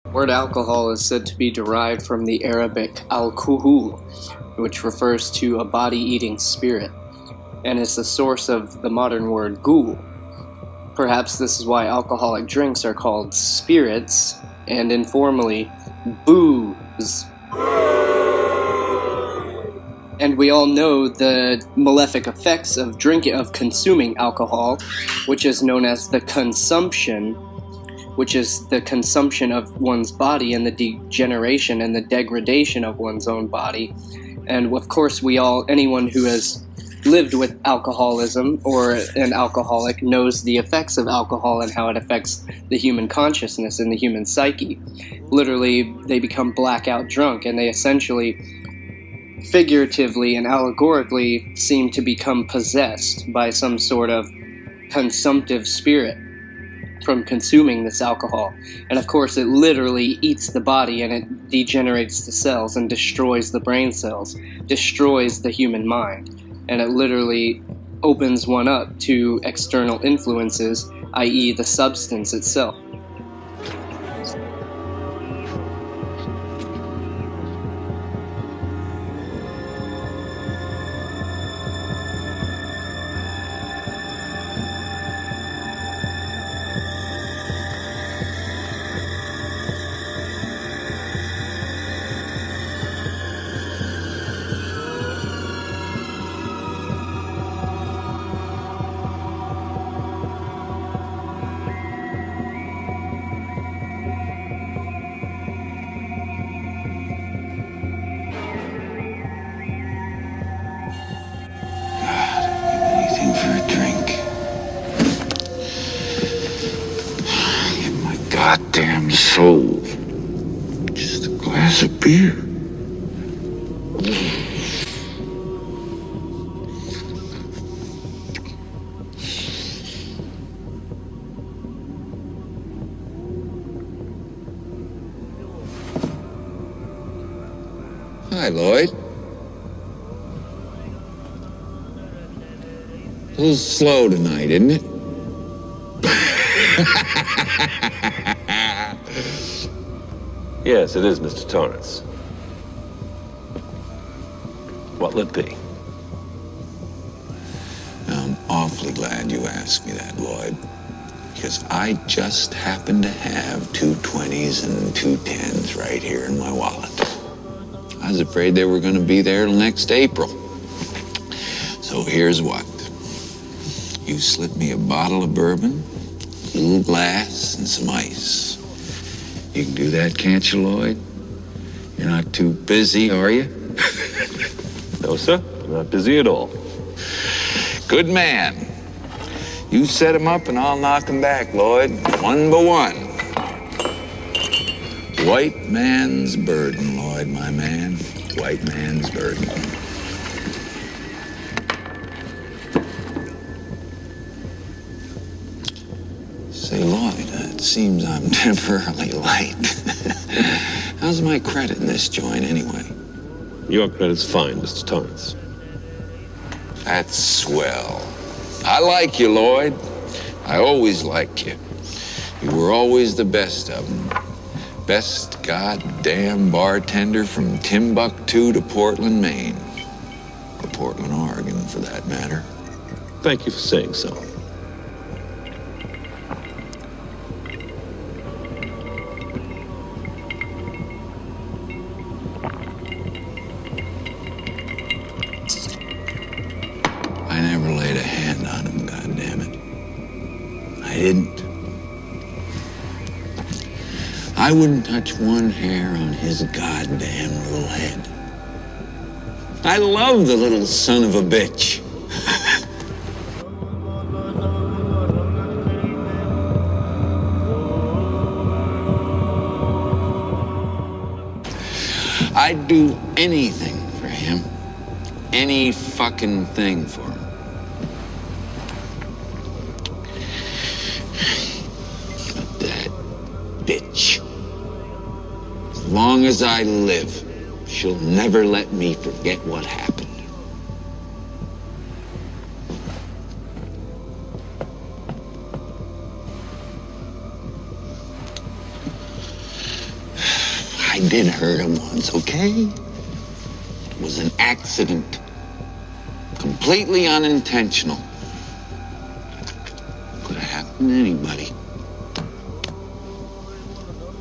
The word alcohol is said to be derived from the Arabic al-khul, which refers to a body-eating spirit, and is the source of the modern word ghoul. Perhaps this is why alcoholic drinks are called spirits, and informally, booze. And we all know the malefic effects of consuming alcohol, which is known as the consumption, which is the consumption of one's body and the degeneration and the degradation of one's own body. And of course, anyone who has lived with alcoholism or an alcoholic knows the effects of alcohol and how it affects the human consciousness and the human psyche. Literally, they become blackout drunk, and they essentially, figuratively and allegorically, seem to become possessed by some sort of consumptive spirit from consuming this alcohol. And of course, it literally eats the body, and it degenerates the cells and destroys the brain cells, destroys the human mind, and it literally opens one up to external influences, i.e. the substance itself. Goddamn soul. Just a glass of beer. Hi, Lloyd. A little slow tonight, isn't it? Yes, it is, Mr. Torrance. What'll it be? I'm awfully glad you asked me that, Lloyd. Because I just happen to have 2 20s and 2 10s right here in my wallet. I was afraid they were going to be there till next April. So here's what. You slip me a bottle of bourbon, a little glass, and some ice. You can do that, can't you, Lloyd? You're not too busy, are you? No, sir. I'm not busy at all. Good man. You set him up and I'll knock him back, Lloyd. One by one. White man's burden, Lloyd, my man. White man's burden. Say, Lloyd, it seems I'm temporarily light. How's my credit in this joint, anyway? Your credit's fine, Mr. Torrance. That's swell. I like you, Lloyd. I always liked you. You were always the best of them. Best goddamn bartender from Timbuktu to Portland, Maine. Or Portland, Oregon, for that matter. Thank you for saying so. I never laid a hand on him, goddammit. I didn't. I wouldn't touch one hair on his goddamn little head. I love the little son of a bitch. I'd do anything for him. Any fucking thing for him. But that bitch, as long as I live, she'll never let me forget what happened. I did hurt him once, okay? It was an accident. Completely unintentional. Could have happened to anybody.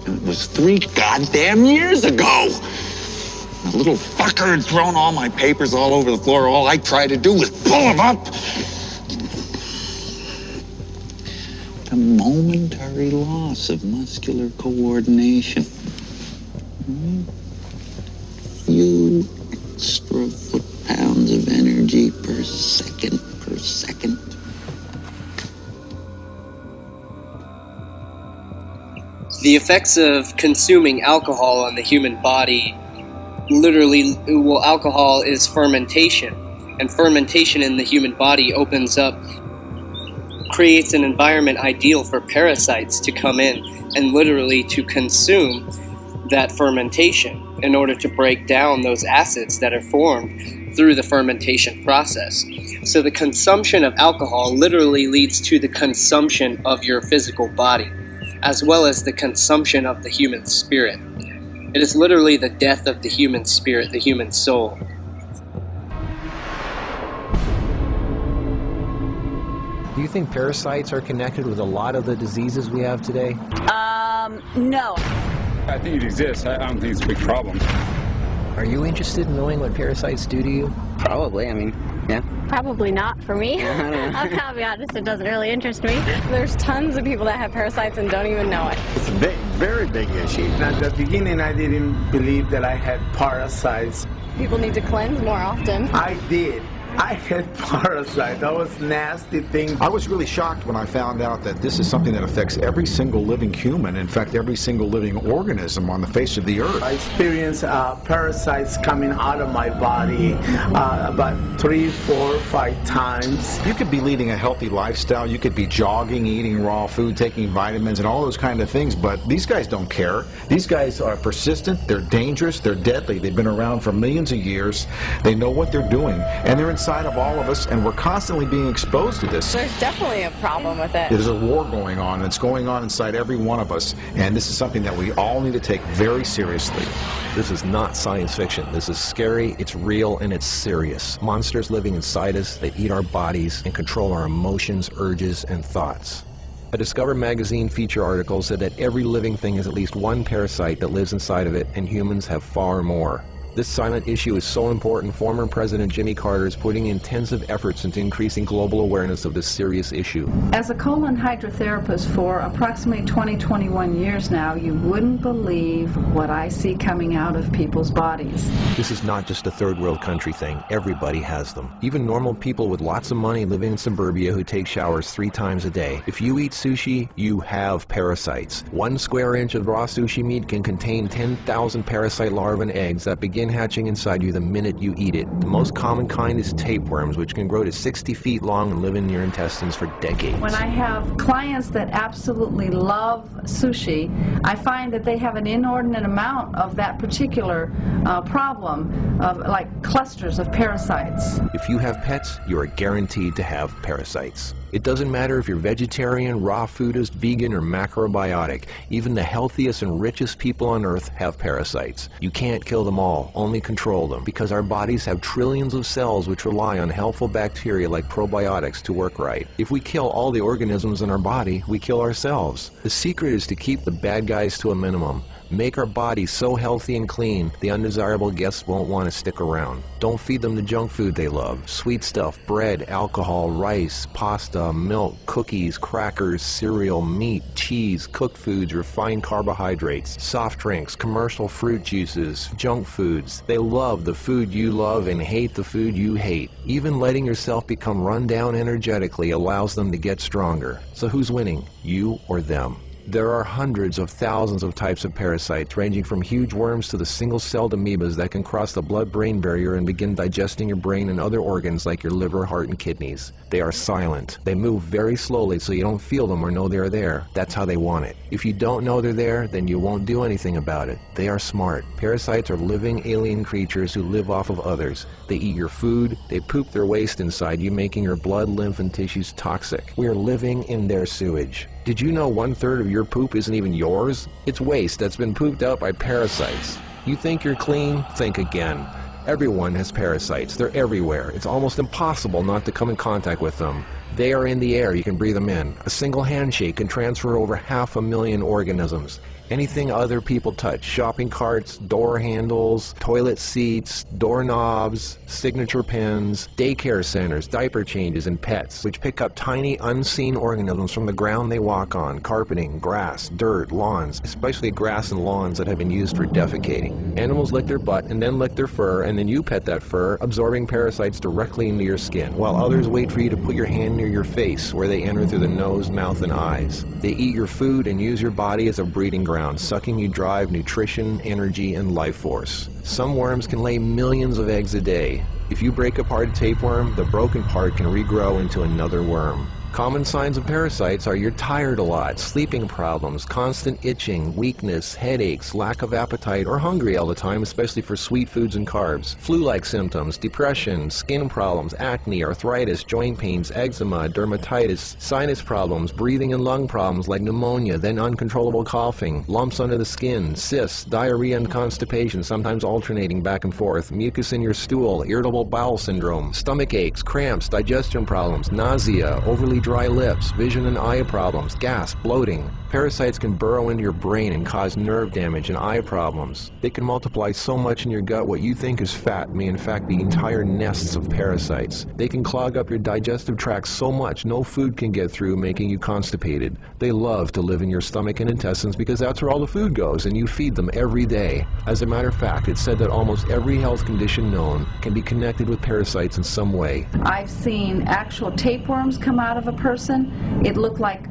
And it was 3 goddamn years ago. The little fucker had thrown all my papers all over the floor. All I tried to do was pull them up. A momentary loss of muscular coordination. Few extra foot-pounds of energy per second. The effects of consuming alcohol on the human body, literally, well, alcohol is fermentation, and fermentation in the human body creates an environment ideal for parasites to come in and literally to consume that fermentation in order to break down those acids that are formed through the fermentation process. So the consumption of alcohol literally leads to the consumption of your physical body, as well as the consumption of the human spirit. It is literally the death of the human spirit, the human soul. Do you think parasites are connected with a lot of the diseases we have today? No. I think it exists. I don't think it's a big problem. Are you interested in knowing what parasites do to you? Probably, I mean, yeah. Probably not for me. I'll be honest, it doesn't really interest me. There's tons of people that have parasites and don't even know it. It's a very big issue. At the beginning, I didn't believe that I had parasites. People need to cleanse more often. I did. I had parasites. That was nasty thing. I was really shocked when I found out that this is something that affects every single living human, in fact, every single living organism on the face of the earth. I experienced parasites coming out of my body about 3, 4, 5 times. You could be leading a healthy lifestyle. You could be jogging, eating raw food, taking vitamins, and all those kind of things, but these guys don't care. These guys are persistent, they're dangerous, they're deadly. They've been around for millions of years. They know what they're doing, and they're inside of all of us, and we're constantly being exposed to this. There's definitely a problem with it. There's a war going on, and it's going on inside every one of us, and this is something that we all need to take very seriously. This is not science fiction. This is scary, it's real, and it's serious. Monsters living inside us that eat our bodies and control our emotions, urges, and thoughts. A Discover magazine feature article said that every living thing has at least one parasite that lives inside of it, and humans have far more. This silent issue is so important, former President Jimmy Carter is putting intensive efforts into increasing global awareness of this serious issue. As a colon hydrotherapist for approximately 21 years now, you wouldn't believe what I see coming out of people's bodies. This is not just a third world country thing. Everybody has them. Even normal people with lots of money living in suburbia who take showers 3 times a day. If you eat sushi, you have parasites. 1 square inch of raw sushi meat can contain 10,000 parasite larvae and eggs that begin hatching inside you the minute you eat it. The most common kind is tapeworms, which can grow to 60 feet long and live in your intestines for decades. When I have clients that absolutely love sushi, I find that they have an inordinate amount of that particular problem of like clusters of parasites. If you have pets, you are guaranteed to have parasites. It doesn't matter if you're vegetarian, raw foodist, vegan, or macrobiotic. Even the healthiest and richest people on earth have parasites. You can't kill them all, only control them, because our bodies have trillions of cells which rely on helpful bacteria like probiotics to work right. If we kill all the organisms in our body, we kill ourselves. The secret is to keep the bad guys to a minimum. Make our bodies so healthy and clean, the undesirable guests won't want to stick around. Don't feed them the junk food they love. Sweet stuff, bread, alcohol, rice, pasta, milk, cookies, crackers, cereal, meat, cheese, cooked foods, refined carbohydrates, soft drinks, commercial fruit juices, junk foods. They love the food you love and hate the food you hate. Even letting yourself become run down energetically allows them to get stronger. So who's winning, you or them? There are hundreds of thousands of types of parasites, ranging from huge worms to the single-celled amoebas that can cross the blood-brain barrier and begin digesting your brain and other organs like your liver, heart, and kidneys. They are silent. They move very slowly so you don't feel them or know they're there. That's how they want it. If you don't know they're there, then you won't do anything about it. They are smart. Parasites are living alien creatures who live off of others. They eat your food, they poop their waste inside you, making your blood, lymph, and tissues toxic. We are living in their sewage. Did you know 1/3 of your poop isn't even yours? It's waste that's been pooped out by parasites. You think you're clean? Think again. Everyone has parasites. They're everywhere. It's almost impossible not to come in contact with them. They are in the air. You can breathe them in. A single handshake can transfer over 500,000 organisms. Anything other people touch, shopping carts, door handles, toilet seats, doorknobs, signature pens, daycare centers, diaper changes, and pets, which pick up tiny unseen organisms from the ground they walk on, carpeting, grass, dirt, lawns, especially grass and lawns that have been used for defecating. Animals lick their butt and then lick their fur, and then you pet that fur, absorbing parasites directly into your skin, while others wait for you to put your hand near your face, where they enter through the nose, mouth, and eyes. They eat your food and use your body as a breeding ground, sucking you dry of nutrition, energy, and life force. Some worms can lay millions of eggs a day. If you break apart a tapeworm, the broken part can regrow into another worm. Common signs of parasites are you're tired a lot, sleeping problems, constant itching, weakness, headaches, lack of appetite, or hungry all the time, especially for sweet foods and carbs, flu-like symptoms, depression, skin problems, acne, arthritis, joint pains, eczema, dermatitis, sinus problems, breathing and lung problems like pneumonia, then uncontrollable coughing, lumps under the skin, cysts, diarrhea and constipation, sometimes alternating back and forth, mucus in your stool, irritable bowel syndrome, stomach aches, cramps, digestion problems, nausea, overly dry lips, vision and eye problems, gas, bloating. Parasites can burrow into your brain and cause nerve damage and eye problems. They can multiply so much in your gut what you think is fat may in fact be entire nests of parasites. They can clog up your digestive tract so much no food can get through, making you constipated. They love to live in your stomach and intestines because that's where all the food goes, and you feed them every day. As a matter of fact, it's said that almost every health condition known can be connected with parasites in some way. I've seen actual tapeworms come out of a person. It looked like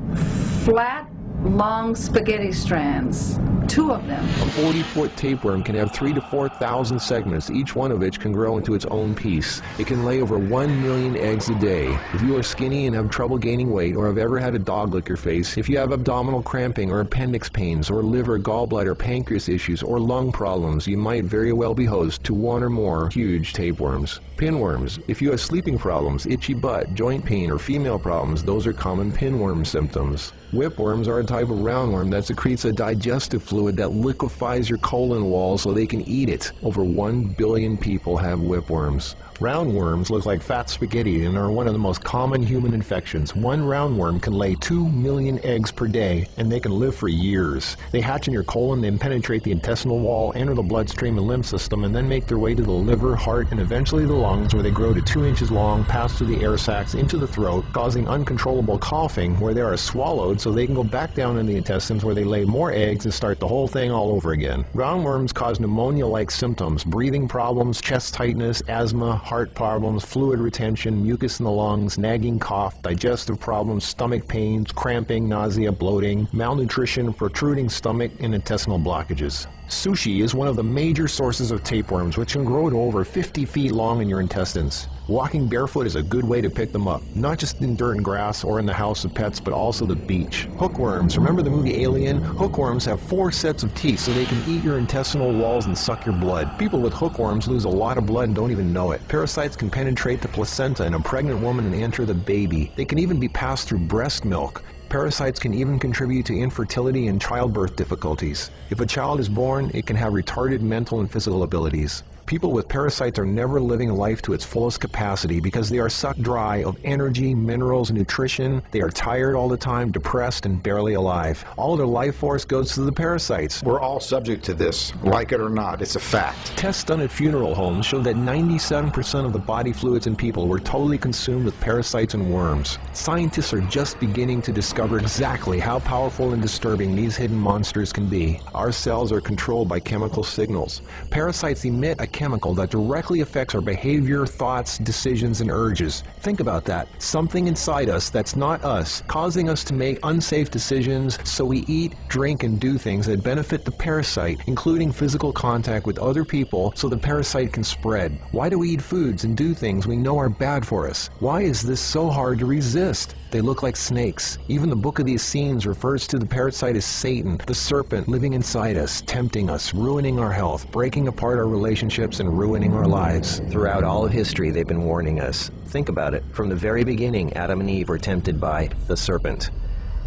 flat, long spaghetti strands. 2 of them. A 40-foot tapeworm can have 3,000 to 4,000 segments, each one of which can grow into its own piece. It can lay over 1 million eggs a day. If you are skinny and have trouble gaining weight, or have ever had a dog lick your face, if you have abdominal cramping or appendix pains, or liver, gallbladder, pancreas issues, or lung problems, you might very well be host to 1 or more huge tapeworms. Pinworms. If you have sleeping problems, itchy butt, joint pain, or female problems, those are common pinworm symptoms. Whipworms are a type of roundworm that secretes a digestive fluid that liquefies your colon wall so they can eat it. Over 1 billion people have whipworms. Roundworms look like fat spaghetti and are one of the most common human infections. One roundworm can lay 2 million eggs per day, and they can live for years. They hatch in your colon, then penetrate the intestinal wall, enter the bloodstream and lymph system, and then make their way to the liver, heart, and eventually the lungs, where they grow to 2 inches long, pass through the air sacs into the throat, causing uncontrollable coughing, where they are swallowed so they can go back down in the intestines, where they lay more eggs and start the whole thing all over again. Roundworms cause pneumonia-like symptoms, breathing problems, chest tightness, asthma, heart problems, fluid retention, mucus in the lungs, nagging cough, digestive problems, stomach pains, cramping, nausea, bloating, malnutrition, protruding stomach, and intestinal blockages. Sushi is one of the major sources of tapeworms, which can grow to over 50 feet long in your intestines. Walking barefoot is a good way to pick them up, not just in dirt and grass or in the house of pets, but also the beach. Hookworms. Remember the movie Alien? Hookworms have 4 sets of teeth so they can eat your intestinal walls and suck your blood. People with hookworms lose a lot of blood and don't even know it. Parasites can penetrate the placenta in a pregnant woman and enter the baby. They can even be passed through breast milk. Parasites can even contribute to infertility and childbirth difficulties. If a child is born, it can have retarded mental and physical abilities. People with parasites are never living life to its fullest capacity because they are sucked dry of energy, minerals, and nutrition. They are tired all the time, depressed, and barely alive. All of their life force goes to the parasites. We're all subject to this, like it or not. It's a fact. Tests done at funeral homes show that 97% of the body fluids in people were totally consumed with parasites and worms. Scientists are just beginning to discover exactly how powerful and disturbing these hidden monsters can be. Our cells are controlled by chemical signals. Parasites emit a chemical that directly affects our behavior, thoughts, decisions, and urges. Think about that. Something inside us that's not us, causing us to make unsafe decisions, so we eat, drink, and do things that benefit the parasite, including physical contact with other people so the parasite can spread. Why do we eat foods and do things we know are bad for us? Why is this so hard to resist? They look like snakes. Even the Book of the Essenes refers to the parasite as Satan, the serpent living inside us, tempting us, ruining our health, breaking apart our relationships, and ruining our lives. Throughout all of history, they've been warning us. Think about it. From the very beginning, Adam and Eve were tempted by the serpent.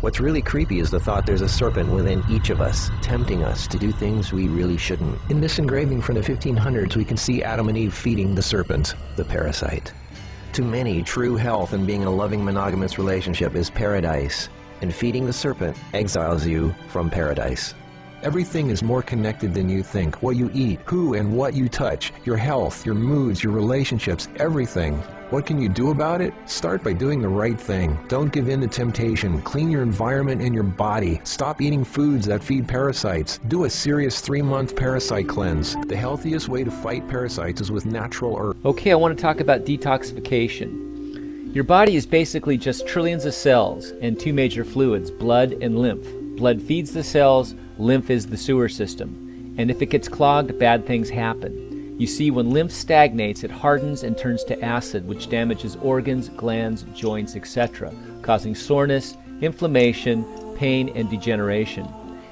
What's really creepy is the thought there's a serpent within each of us, tempting us to do things we really shouldn't. In this engraving from the 1500s, we can see Adam and Eve feeding the serpent, the parasite. To many, true health and being in a loving monogamous relationship is paradise, and feeding the serpent exiles you from paradise. Everything is more connected than you think. What you eat, who and what you touch, your health, your moods, your relationships, everything. What can you do about it? Start by doing the right thing. Don't give in to temptation. Clean your environment and your body. Stop eating foods that feed parasites. Do a serious 3-month parasite cleanse. The healthiest way to fight parasites is with natural herbs. Okay, I want to talk about detoxification. Your body is basically just trillions of cells and 2 major fluids, blood and lymph. Blood feeds the cells, lymph is the sewer system. And if it gets clogged, bad things happen. You see, when lymph stagnates, it hardens and turns to acid, which damages organs, glands, joints, etc., causing soreness, inflammation, pain, and degeneration.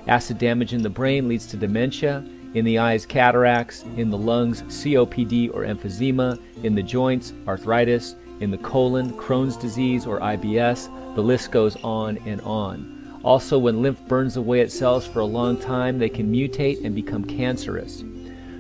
Acid damage in the brain leads to dementia, in the eyes, cataracts, in the lungs, COPD or emphysema, in the joints, arthritis, in the colon, Crohn's disease or IBS. The list goes on and on. Also, when lymph burns away at cells for a long time, they can mutate and become cancerous.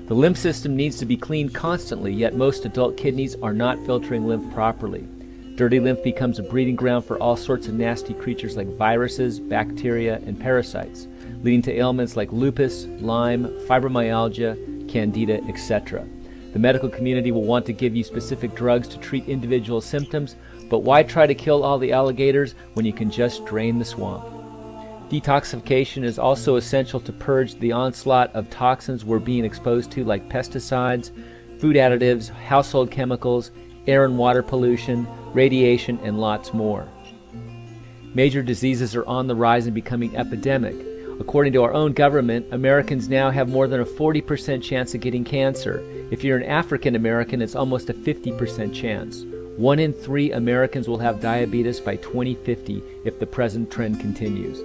The lymph system needs to be cleaned constantly, yet most adult kidneys are not filtering lymph properly. Dirty lymph becomes a breeding ground for all sorts of nasty creatures like viruses, bacteria, and parasites, leading to ailments like lupus, Lyme, fibromyalgia, candida, etc. The medical community will want to give you specific drugs to treat individual symptoms, but why try to kill all the alligators when you can just drain the swamp? Detoxification is also essential to purge the onslaught of toxins we're being exposed to, like pesticides, food additives, household chemicals, air and water pollution, radiation, and lots more. Major diseases are on the rise and becoming epidemic. According to our own government, Americans now have more than a 40% chance of getting cancer. If you're an African American, it's almost a 50% chance. 1 in 3 Americans will have diabetes by 2050 if the present trend continues.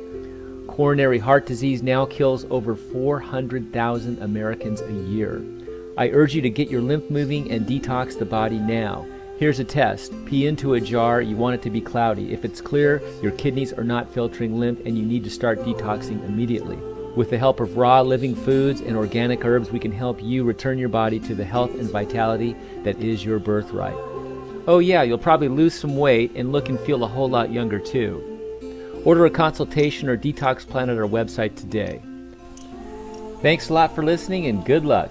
Coronary heart disease now kills over 400,000 Americans a year. I urge you to get your lymph moving and detox the body now. Here's a test. Pee into a jar. You want it to be cloudy. If it's clear, your kidneys are not filtering lymph and you need to start detoxing immediately. With the help of raw living foods and organic herbs, we can help you return your body to the health and vitality that is your birthright. Oh yeah, you'll probably lose some weight and look and feel a whole lot younger too. Order a consultation or detox plan at our website today. Thanks a lot for listening and good luck.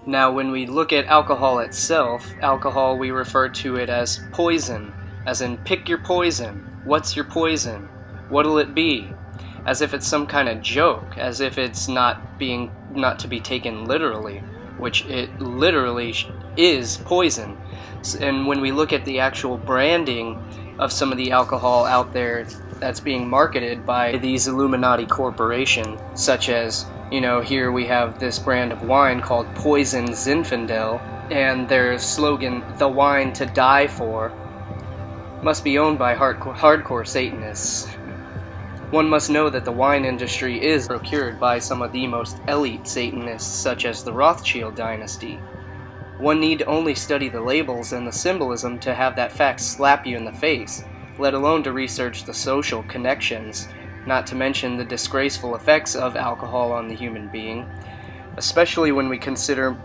Now, when we look at alcohol itself, alcohol, we refer to it as poison, as in pick your poison. What's your poison? What'll it be? As if it's some kind of joke, as if it's not to be taken literally, which it literally is poison. And when we look at the actual branding of some of the alcohol out there that's being marketed by these Illuminati corporation, such as, here we have this brand of wine called Poison Zinfandel, and their slogan, "The wine to die for," must be owned by hardcore Satanists. One must know that the wine industry is procured by some of the most elite Satanists, such as the Rothschild dynasty. One need only study the labels and the symbolism to have that fact slap you in the face, let alone to research the social connections, not to mention the disgraceful effects of alcohol on the human being, especially when we consider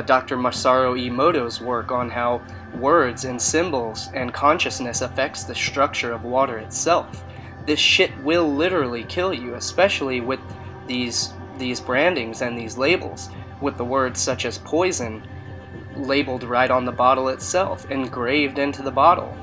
Dr. Masaru Emoto's work on how words and symbols and consciousness affects the structure of water itself. This shit will literally kill you, especially with these brandings and these labels, with the words such as poison labeled right on the bottle itself, engraved into the bottle.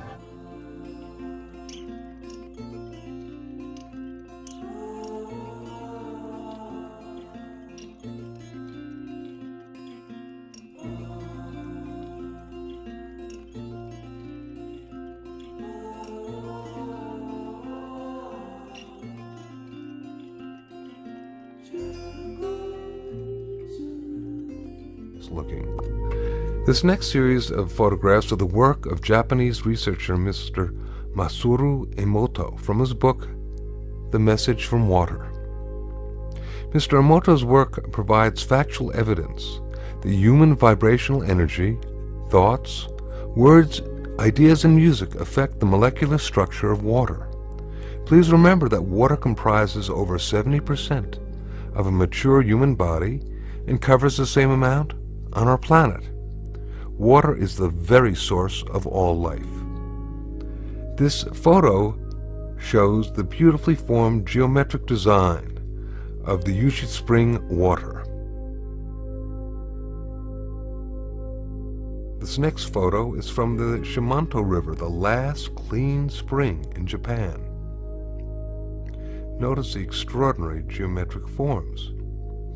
Looking. This next series of photographs are the work of Japanese researcher Mr. Masaru Emoto from his book, The Message from Water. Mr. Emoto's work provides factual evidence that human vibrational energy, thoughts, words, ideas, and music affect the molecular structure of water. Please remember that water comprises over 70% of a mature human body and covers the same amount on our planet. Water is the very source of all life. This photo shows the beautifully formed geometric design of the Yushi Spring water. This next photo is from the Shimanto River, the last clean spring in Japan. Notice the extraordinary geometric forms.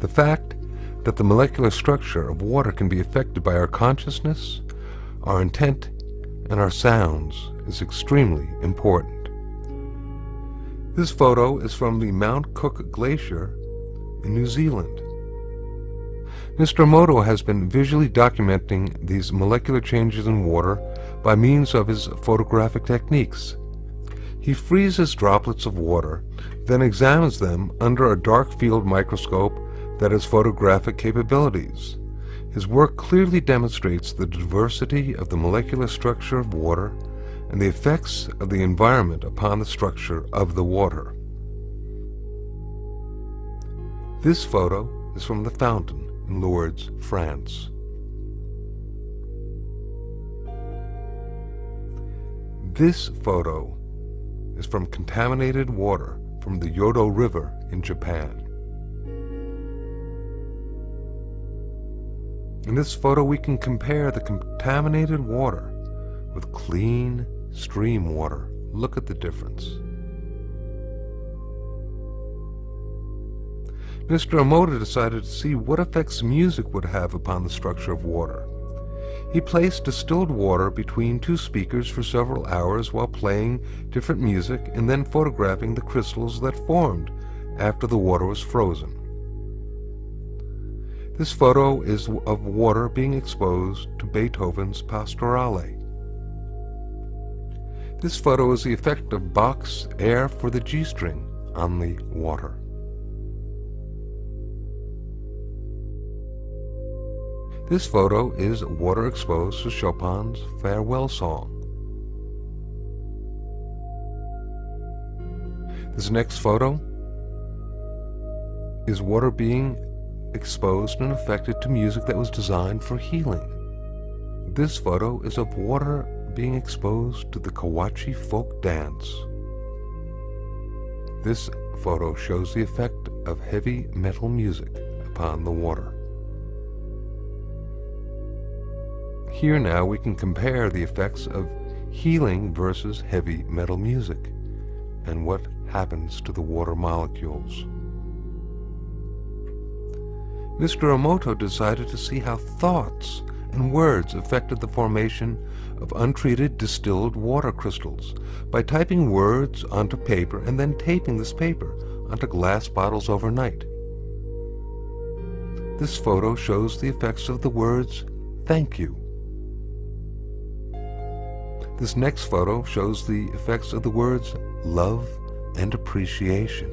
The fact that the molecular structure of water can be affected by our consciousness, our intent, and our sounds is extremely important. This photo is from the Mount Cook Glacier in New Zealand. Mr. Emoto has been visually documenting these molecular changes in water by means of his photographic techniques. He freezes droplets of water, then examines them under a dark field microscope that has photographic capabilities. His work clearly demonstrates the diversity of the molecular structure of water and the effects of the environment upon the structure of the water. This photo is from the fountain in Lourdes, France. This photo is from contaminated water from the Yodo River in Japan. In this photo we can compare the contaminated water with clean stream water. Look at the difference. Mr. Emoto decided to see what effects music would have upon the structure of water. He placed distilled water between two speakers for several hours while playing different music and then photographing the crystals that formed after the water was frozen. This photo is of water being exposed to Beethoven's Pastorale. This photo is the effect of Bach's Air for the G-string on the water. This photo is water exposed to Chopin's Farewell Song. This next photo is water being exposed and affected to music that was designed for healing. This photo is of water being exposed to the Kawachi folk dance. This photo shows the effect of heavy metal music upon the water. Here now we can compare the effects of healing versus heavy metal music and what happens to the water molecules. Mr. Emoto decided to see how thoughts and words affected the formation of untreated distilled water crystals by typing words onto paper and then taping this paper onto glass bottles overnight. This photo shows the effects of the words, "Thank you." This next photo shows the effects of the words love and appreciation.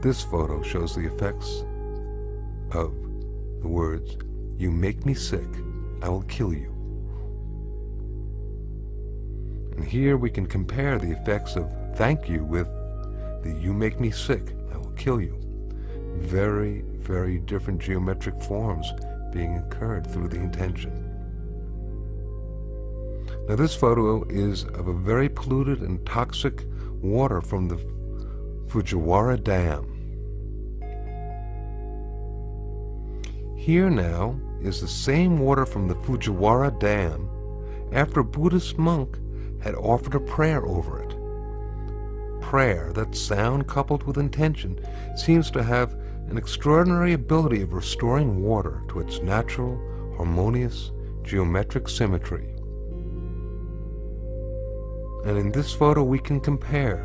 This photo shows the effects of the words, "You make me sick, I will kill you." And here we can compare the effects of thank you with the "you make me sick, I will kill you." Very, very different geometric forms being incurred through the intention. Now this photo is of a very polluted and toxic water from the Fujiwara Dam. Here now is the same water from the Fujiwara Dam after a Buddhist monk had offered a prayer over it. Prayer, that sound coupled with intention, seems to have an extraordinary ability of restoring water to its natural, harmonious, geometric symmetry. And in this photo we can compare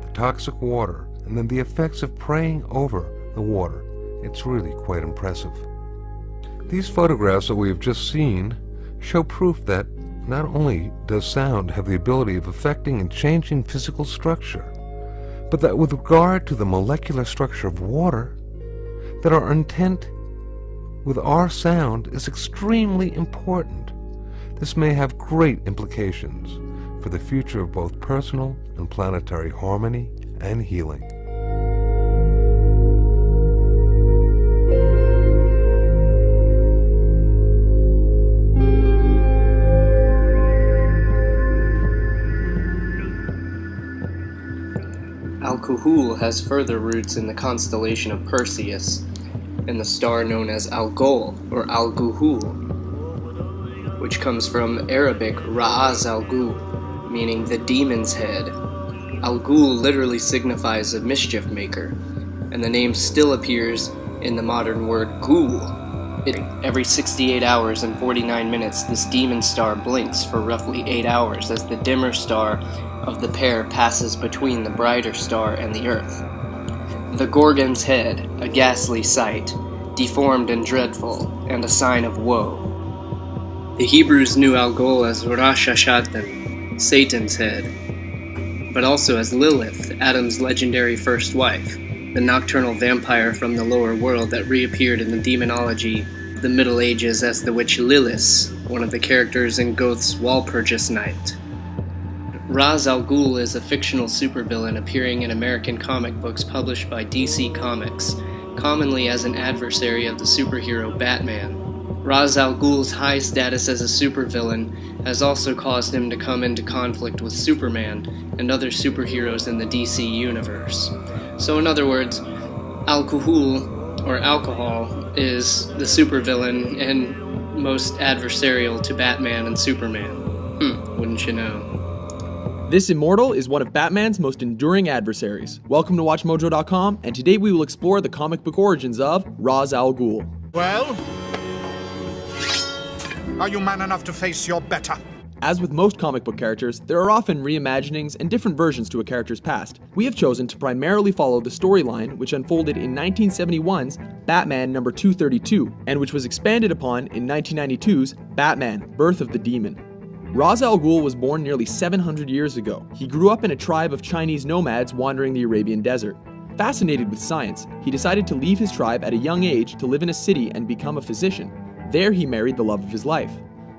the toxic water and then the effects of praying over the water. It's really quite impressive. These photographs that we have just seen show proof that not only does sound have the ability of affecting and changing physical structure, but that with regard to the molecular structure of water, that our intent with our sound is extremely important. This may have great implications for the future of both personal and planetary harmony and healing. Al-khul has further roots in the constellation of Perseus, and the star known as al-khul or al-ghul, which comes from Arabic Ra'az al-ghul, meaning the demon's head. Al-ghul literally signifies a mischief maker, and the name still appears in the modern word ghoul. Every 68 hours and 49 minutes, this demon star blinks for roughly 8 hours as the dimmer star of the pair passes between the brighter star and the Earth. The Gorgon's head, a ghastly sight, deformed and dreadful, and a sign of woe. The Hebrews knew al-khul as Rosh Hashanah, Satan's head, but also as Lilith, Adam's legendary first wife, the nocturnal vampire from the lower world that reappeared in the demonology of the Middle Ages as the witch Lilith, one of the characters in Goethe's Walpurgis Night. Ra's al Ghul is a fictional supervillain appearing in American comic books published by DC Comics, commonly as an adversary of the superhero Batman. Ra's al Ghul's high status as a supervillain has also caused him to come into conflict with Superman and other superheroes in the DC universe. So in other words, al-khul, or alcohol, is the supervillain and most adversarial to Batman and Superman. Wouldn't you know? This immortal is one of Batman's most enduring adversaries. Welcome to WatchMojo.com, and today we will explore the comic book origins of Ra's al Ghul. Well? Are you man enough to face your better? As with most comic book characters, there are often reimaginings and different versions to a character's past. We have chosen to primarily follow the storyline which unfolded in 1971's Batman number 232, and which was expanded upon in 1992's Batman, Birth of the Demon. Ra's al Ghul was born nearly 700 years ago. He grew up in a tribe of Chinese nomads wandering the Arabian desert. Fascinated with science, he decided to leave his tribe at a young age to live in a city and become a physician. There he married the love of his life.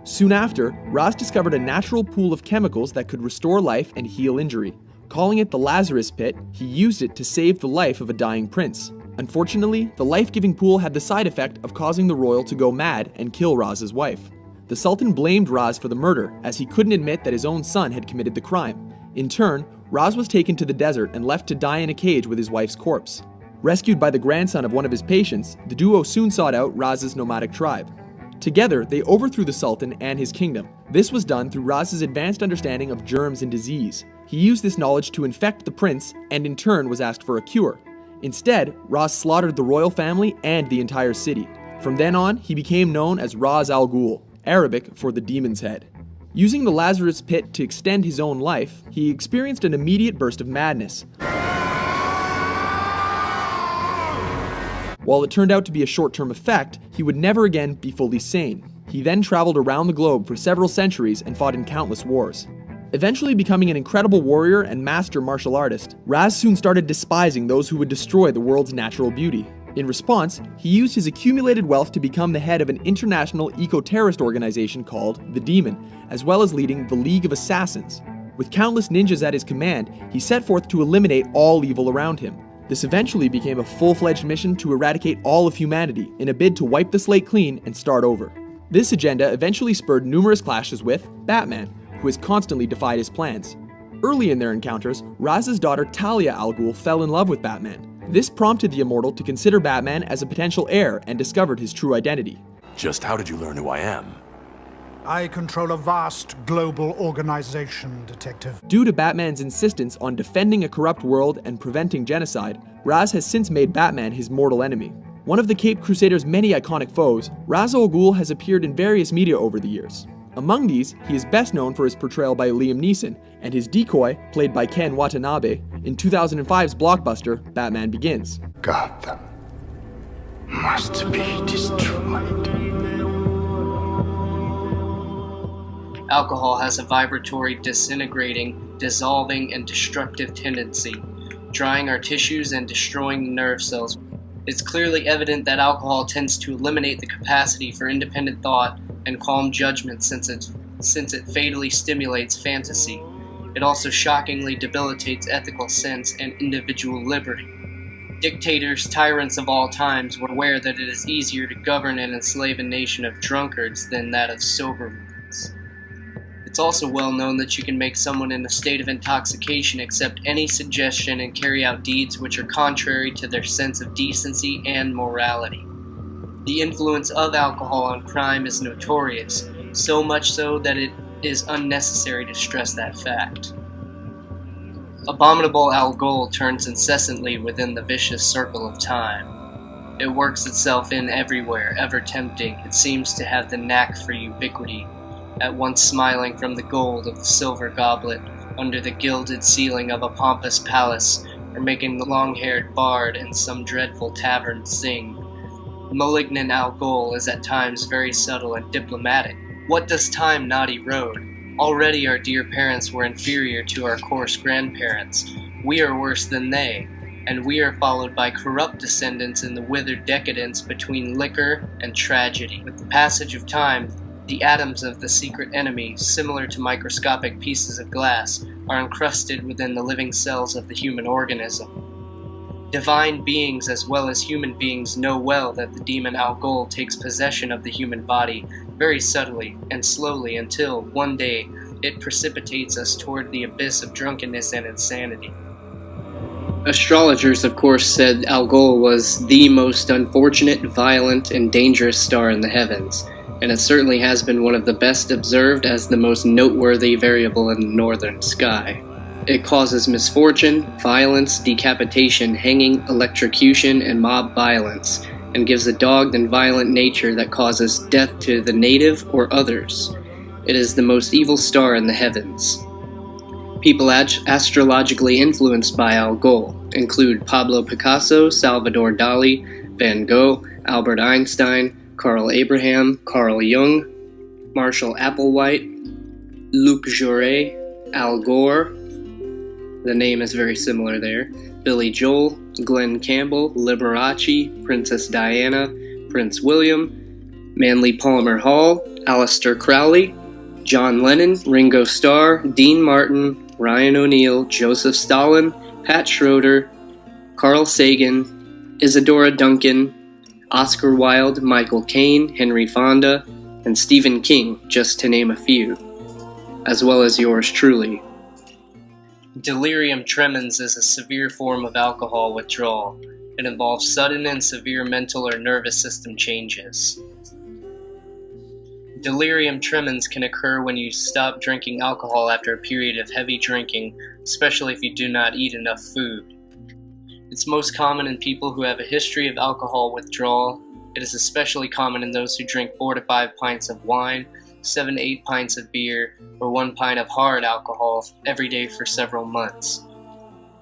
Soon after, Ra's discovered a natural pool of chemicals that could restore life and heal injury. Calling it the Lazarus Pit, he used it to save the life of a dying prince. Unfortunately, the life-giving pool had the side effect of causing the royal to go mad and kill Raz's wife. The Sultan blamed Raz for the murder, as he couldn't admit that his own son had committed the crime. In turn, Raz was taken to the desert and left to die in a cage with his wife's corpse. Rescued by the grandson of one of his patients, the duo soon sought out Raz's nomadic tribe. Together, they overthrew the Sultan and his kingdom. This was done through Raz's advanced understanding of germs and disease. He used this knowledge to infect the prince, and in turn was asked for a cure. Instead, Raz slaughtered the royal family and the entire city. From then on, he became known as Ra's al Ghul, Arabic for the demon's head. Using the Lazarus Pit to extend his own life, he experienced an immediate burst of madness. While it turned out to be a short-term effect, he would never again be fully sane. He then traveled around the globe for several centuries and fought in countless wars. Eventually becoming an incredible warrior and master martial artist, Raz soon started despising those who would destroy the world's natural beauty. In response, he used his accumulated wealth to become the head of an international eco-terrorist organization called The Demon, as well as leading the League of Assassins. With countless ninjas at his command, he set forth to eliminate all evil around him. This eventually became a full-fledged mission to eradicate all of humanity in a bid to wipe the slate clean and start over. This agenda eventually spurred numerous clashes with Batman, who has constantly defied his plans. Early in their encounters, Raz's daughter Talia al Ghul fell in love with Batman. This prompted the immortal to consider Batman as a potential heir and discovered his true identity. Just how did you learn who I am? I control a vast global organization, Detective. Due to Batman's insistence on defending a corrupt world and preventing genocide, Raz has since made Batman his mortal enemy. One of the Caped Crusader's many iconic foes, Ra's al Ghul has appeared in various media over the years. Among these, he is best known for his portrayal by Liam Neeson and his decoy, played by Ken Watanabe, in 2005's blockbuster Batman Begins. Gotham must be destroyed. Alcohol has a vibratory, disintegrating, dissolving, and destructive tendency. drying our tissues and destroying the nerve cells. It's clearly evident that alcohol tends to eliminate the capacity for independent thought and calm judgment since it fatally stimulates fantasy. It also shockingly debilitates ethical sense and individual liberty. Dictators, tyrants of all times were aware that it is easier to govern and enslave a nation of drunkards than that of sober ones. It's also well known that you can make someone in a state of intoxication accept any suggestion and carry out deeds which are contrary to their sense of decency and morality. The influence of alcohol on crime is notorious, so much so that it is unnecessary to stress that fact. Abominable al-khul turns incessantly within the vicious circle of time. It works itself in everywhere, ever tempting. It seems to have the knack for ubiquity, at once smiling from the gold of the silver goblet under the gilded ceiling of a pompous palace, or making the long-haired bard in some dreadful tavern sing. The malignant al-khul is at times very subtle and diplomatic. What does time not erode? Already our dear parents were inferior to our coarse grandparents. We are worse than they, and we are followed by corrupt descendants in the withered decadence between liquor and tragedy. With the passage of time, the atoms of the secret enemy, similar to microscopic pieces of glass, are encrusted within the living cells of the human organism. Divine beings as well as human beings know well that the demon al-khul takes possession of the human body very subtly and slowly until, one day, it precipitates us toward the abyss of drunkenness and insanity. Astrologers, of course, said al-khul was the most unfortunate, violent, and dangerous star in the heavens, and it certainly has been one of the best observed as the most noteworthy variable in the northern sky. It causes misfortune, violence, decapitation, hanging, electrocution, and mob violence, and gives a dogged and violent nature that causes death to the native or others. It is the most evil star in the heavens. People astrologically influenced by al-khul include Pablo Picasso, Salvador Dali, Van Gogh, Albert Einstein, Carl Abraham, Carl Jung, Marshall Applewhite, Luc Jouret, Al Gore, the name is very similar there, Billy Joel, Glenn Campbell, Liberace, Princess Diana, Prince William, Manly Palmer Hall, Aleister Crowley, John Lennon, Ringo Starr, Dean Martin, Ryan O'Neal, Joseph Stalin, Pat Schroeder, Carl Sagan, Isadora Duncan, Oscar Wilde, Michael Caine, Henry Fonda, and Stephen King, just to name a few, as well as yours truly. Delirium tremens is a severe form of alcohol withdrawal. It involves sudden and severe mental or nervous system changes. Delirium tremens can occur when you stop drinking alcohol after a period of heavy drinking, especially if you do not eat enough food. It's most common in people who have a history of alcohol withdrawal. It is especially common in those who drink 4 to 5 pints of wine, 7 to 8 pints of beer, or 1 pint of hard alcohol every day for several months.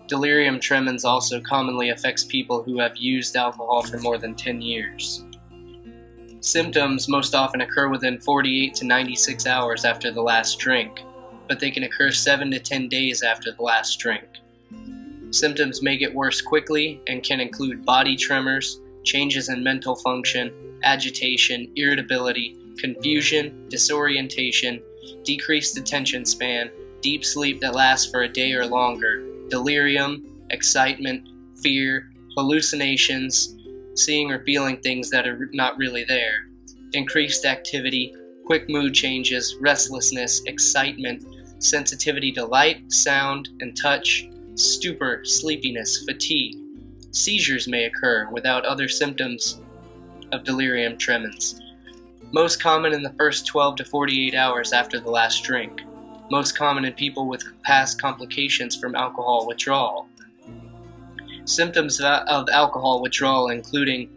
Delirium tremens also commonly affects people who have used alcohol for more than 10 years. Symptoms most often occur within 48 to 96 hours after the last drink, but they can occur 7 to 10 days after the last drink. Symptoms may get worse quickly and can include body tremors, changes in mental function, agitation, irritability, confusion, disorientation, decreased attention span, deep sleep that lasts for a day or longer, delirium, excitement, fear, hallucinations, seeing or feeling things that are not really there, increased activity, quick mood changes, restlessness, excitement, sensitivity to light, sound, and touch, stupor, sleepiness, fatigue. Seizures may occur without other symptoms of delirium tremens. Most common in the first 12 to 48 hours after the last drink. Most common in people with past complications from alcohol withdrawal. Symptoms of alcohol withdrawal including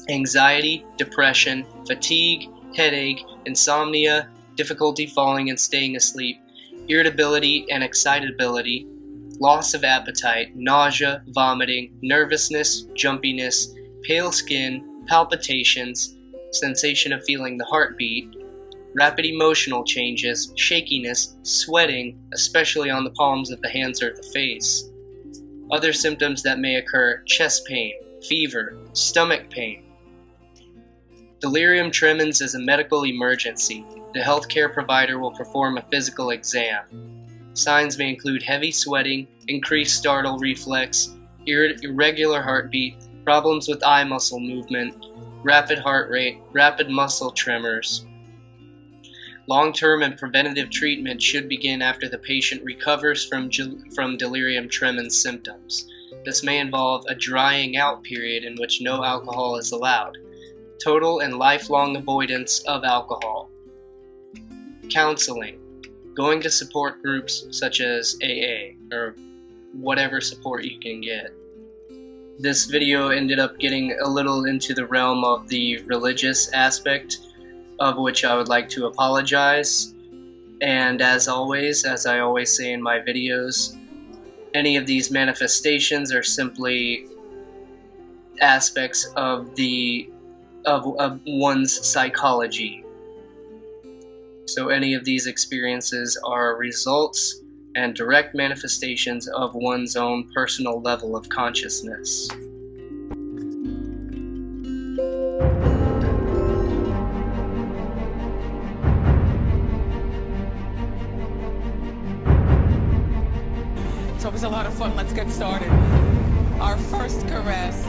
anxiety, depression, fatigue, headache, insomnia, difficulty falling and staying asleep, irritability and excitability, loss of appetite, nausea, vomiting, nervousness, jumpiness, pale skin, palpitations, sensation of feeling the heartbeat, rapid emotional changes, shakiness, sweating, especially on the palms of the hands or the face. Other symptoms that may occur: chest pain, fever, stomach pain. Delirium tremens is a medical emergency. The healthcare provider will perform a physical exam. Signs may include heavy sweating, increased startle reflex, irregular heartbeat, problems with eye muscle movement, rapid heart rate, rapid muscle tremors. Long-term and preventative treatment should begin after the patient recovers from delirium tremens symptoms. This may involve a drying out period in which no alcohol is allowed. Total and lifelong avoidance of alcohol. Counseling. Going to support groups such as AA or whatever support you can get. This video ended up getting a little into the realm of the religious aspect, of which I would like to apologize. And as always, as I always say in my videos, any of these manifestations are simply aspects of one's psychology. So any of these experiences are results and direct manifestations of one's own personal level of consciousness. It's always a lot of fun. Let's get started. Our first caress.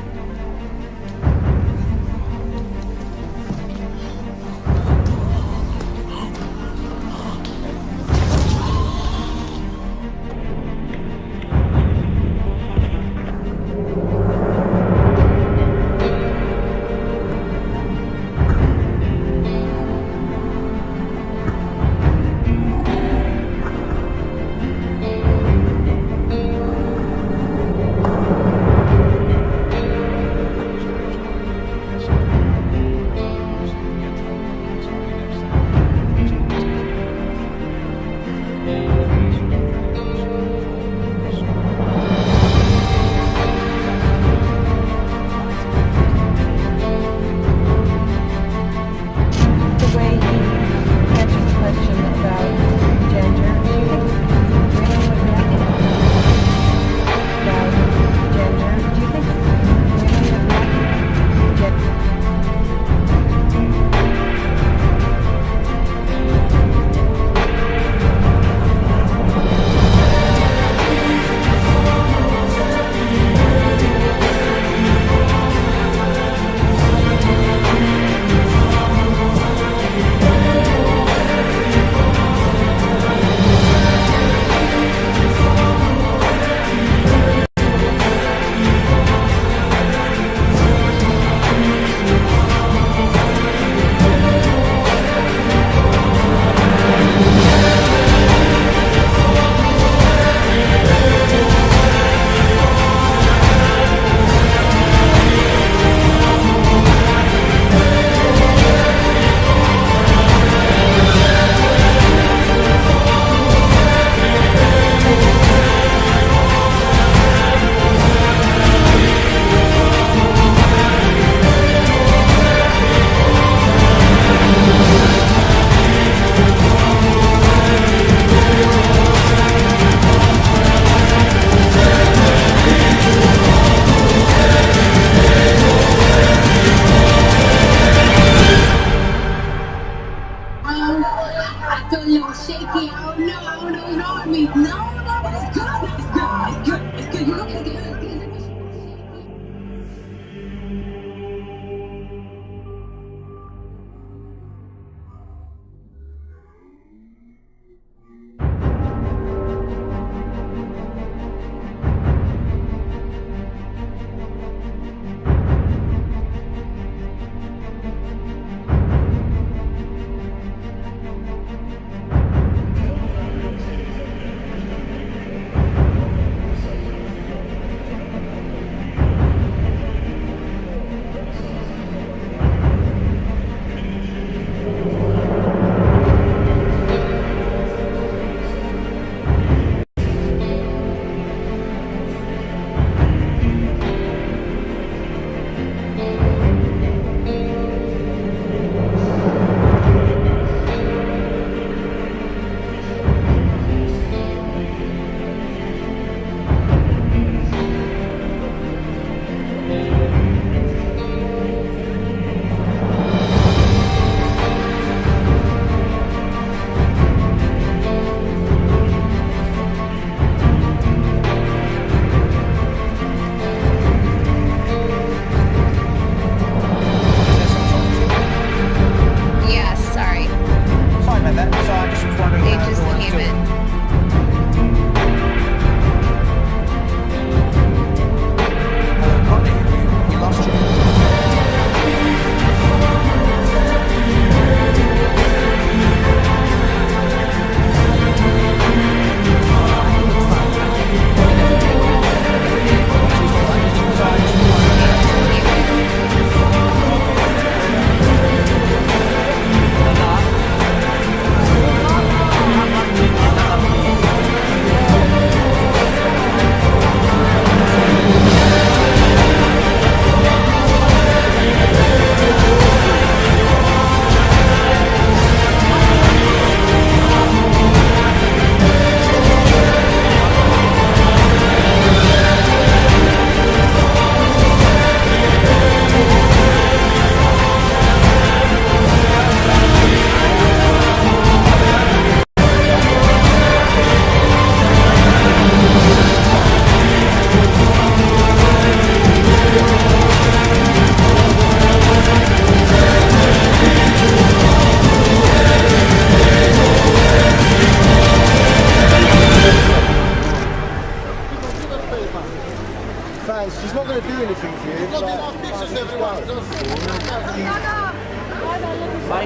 Well,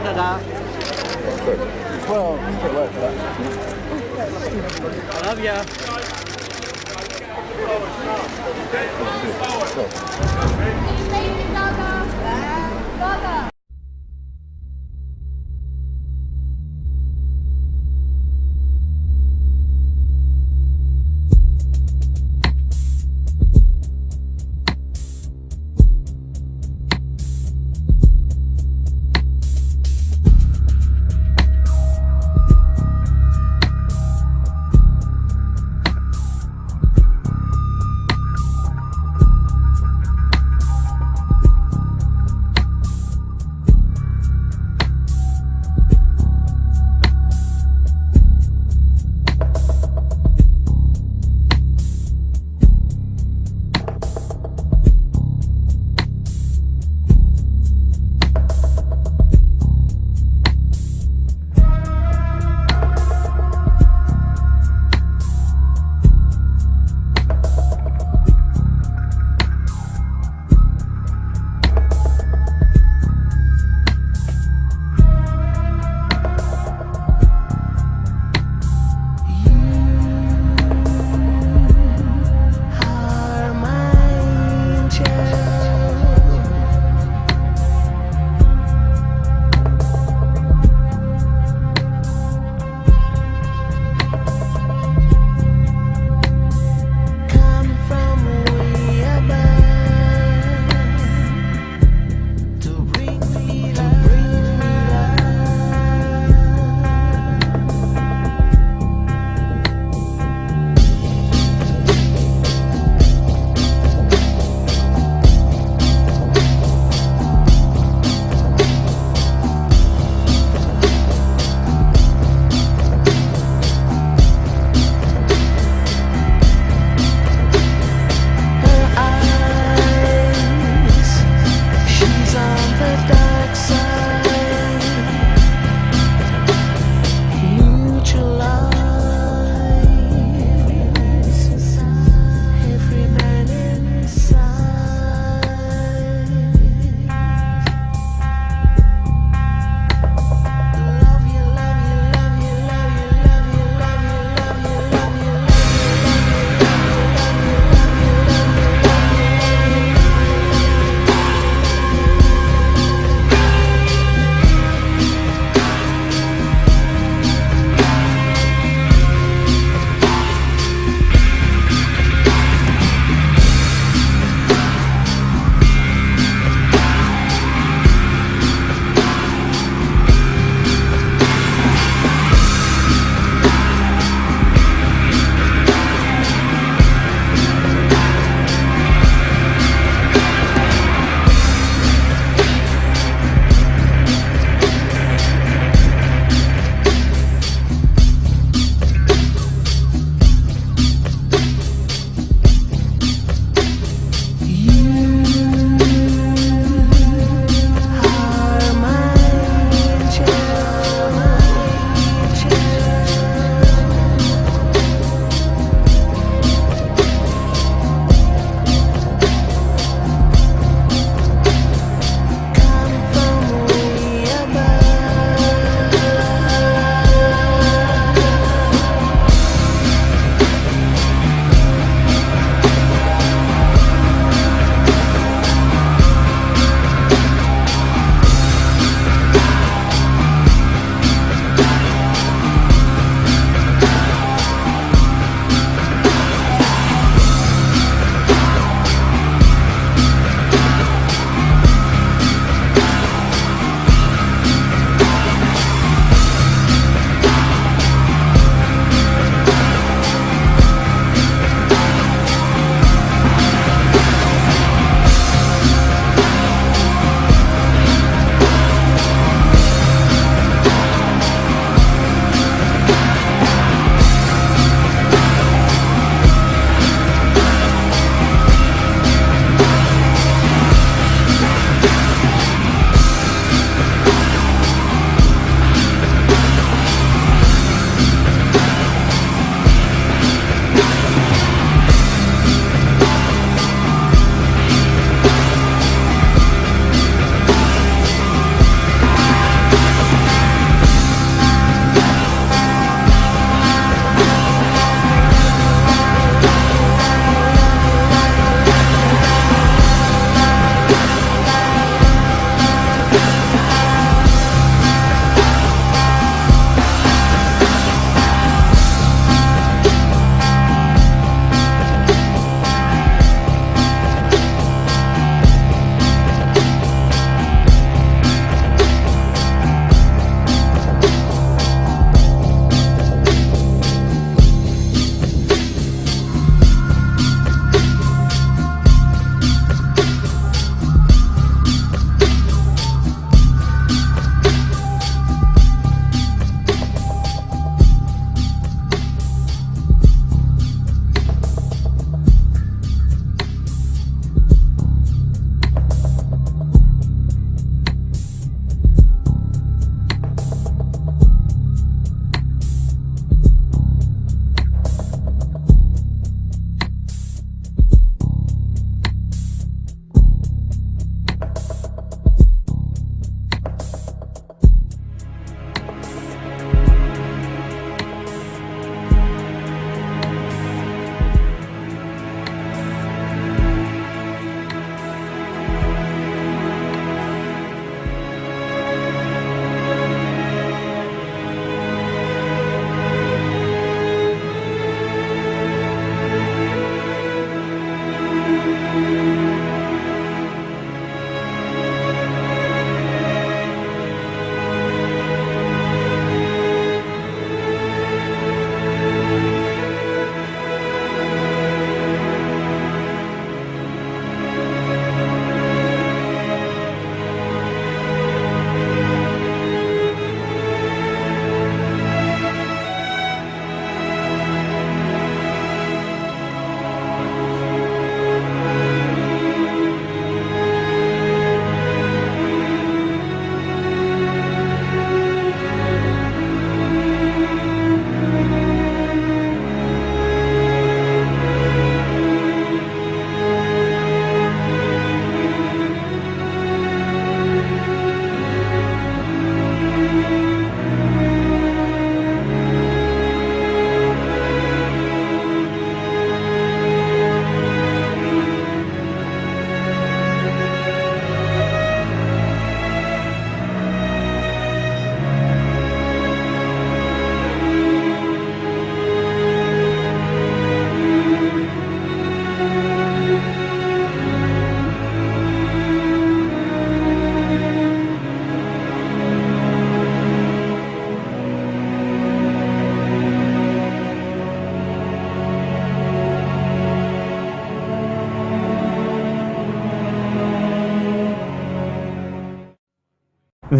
I love ya.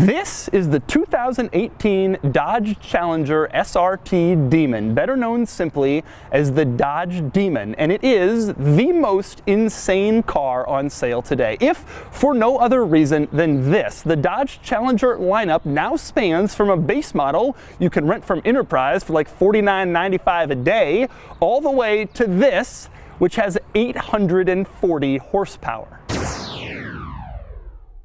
This is the 2018 Dodge Challenger SRT Demon, better known simply as the Dodge Demon, and it is the most insane car on sale today, if for no other reason than this. The Dodge Challenger lineup now spans from a base model you can rent from Enterprise for like $49.95 a day, all the way to this, which has 840 horsepower.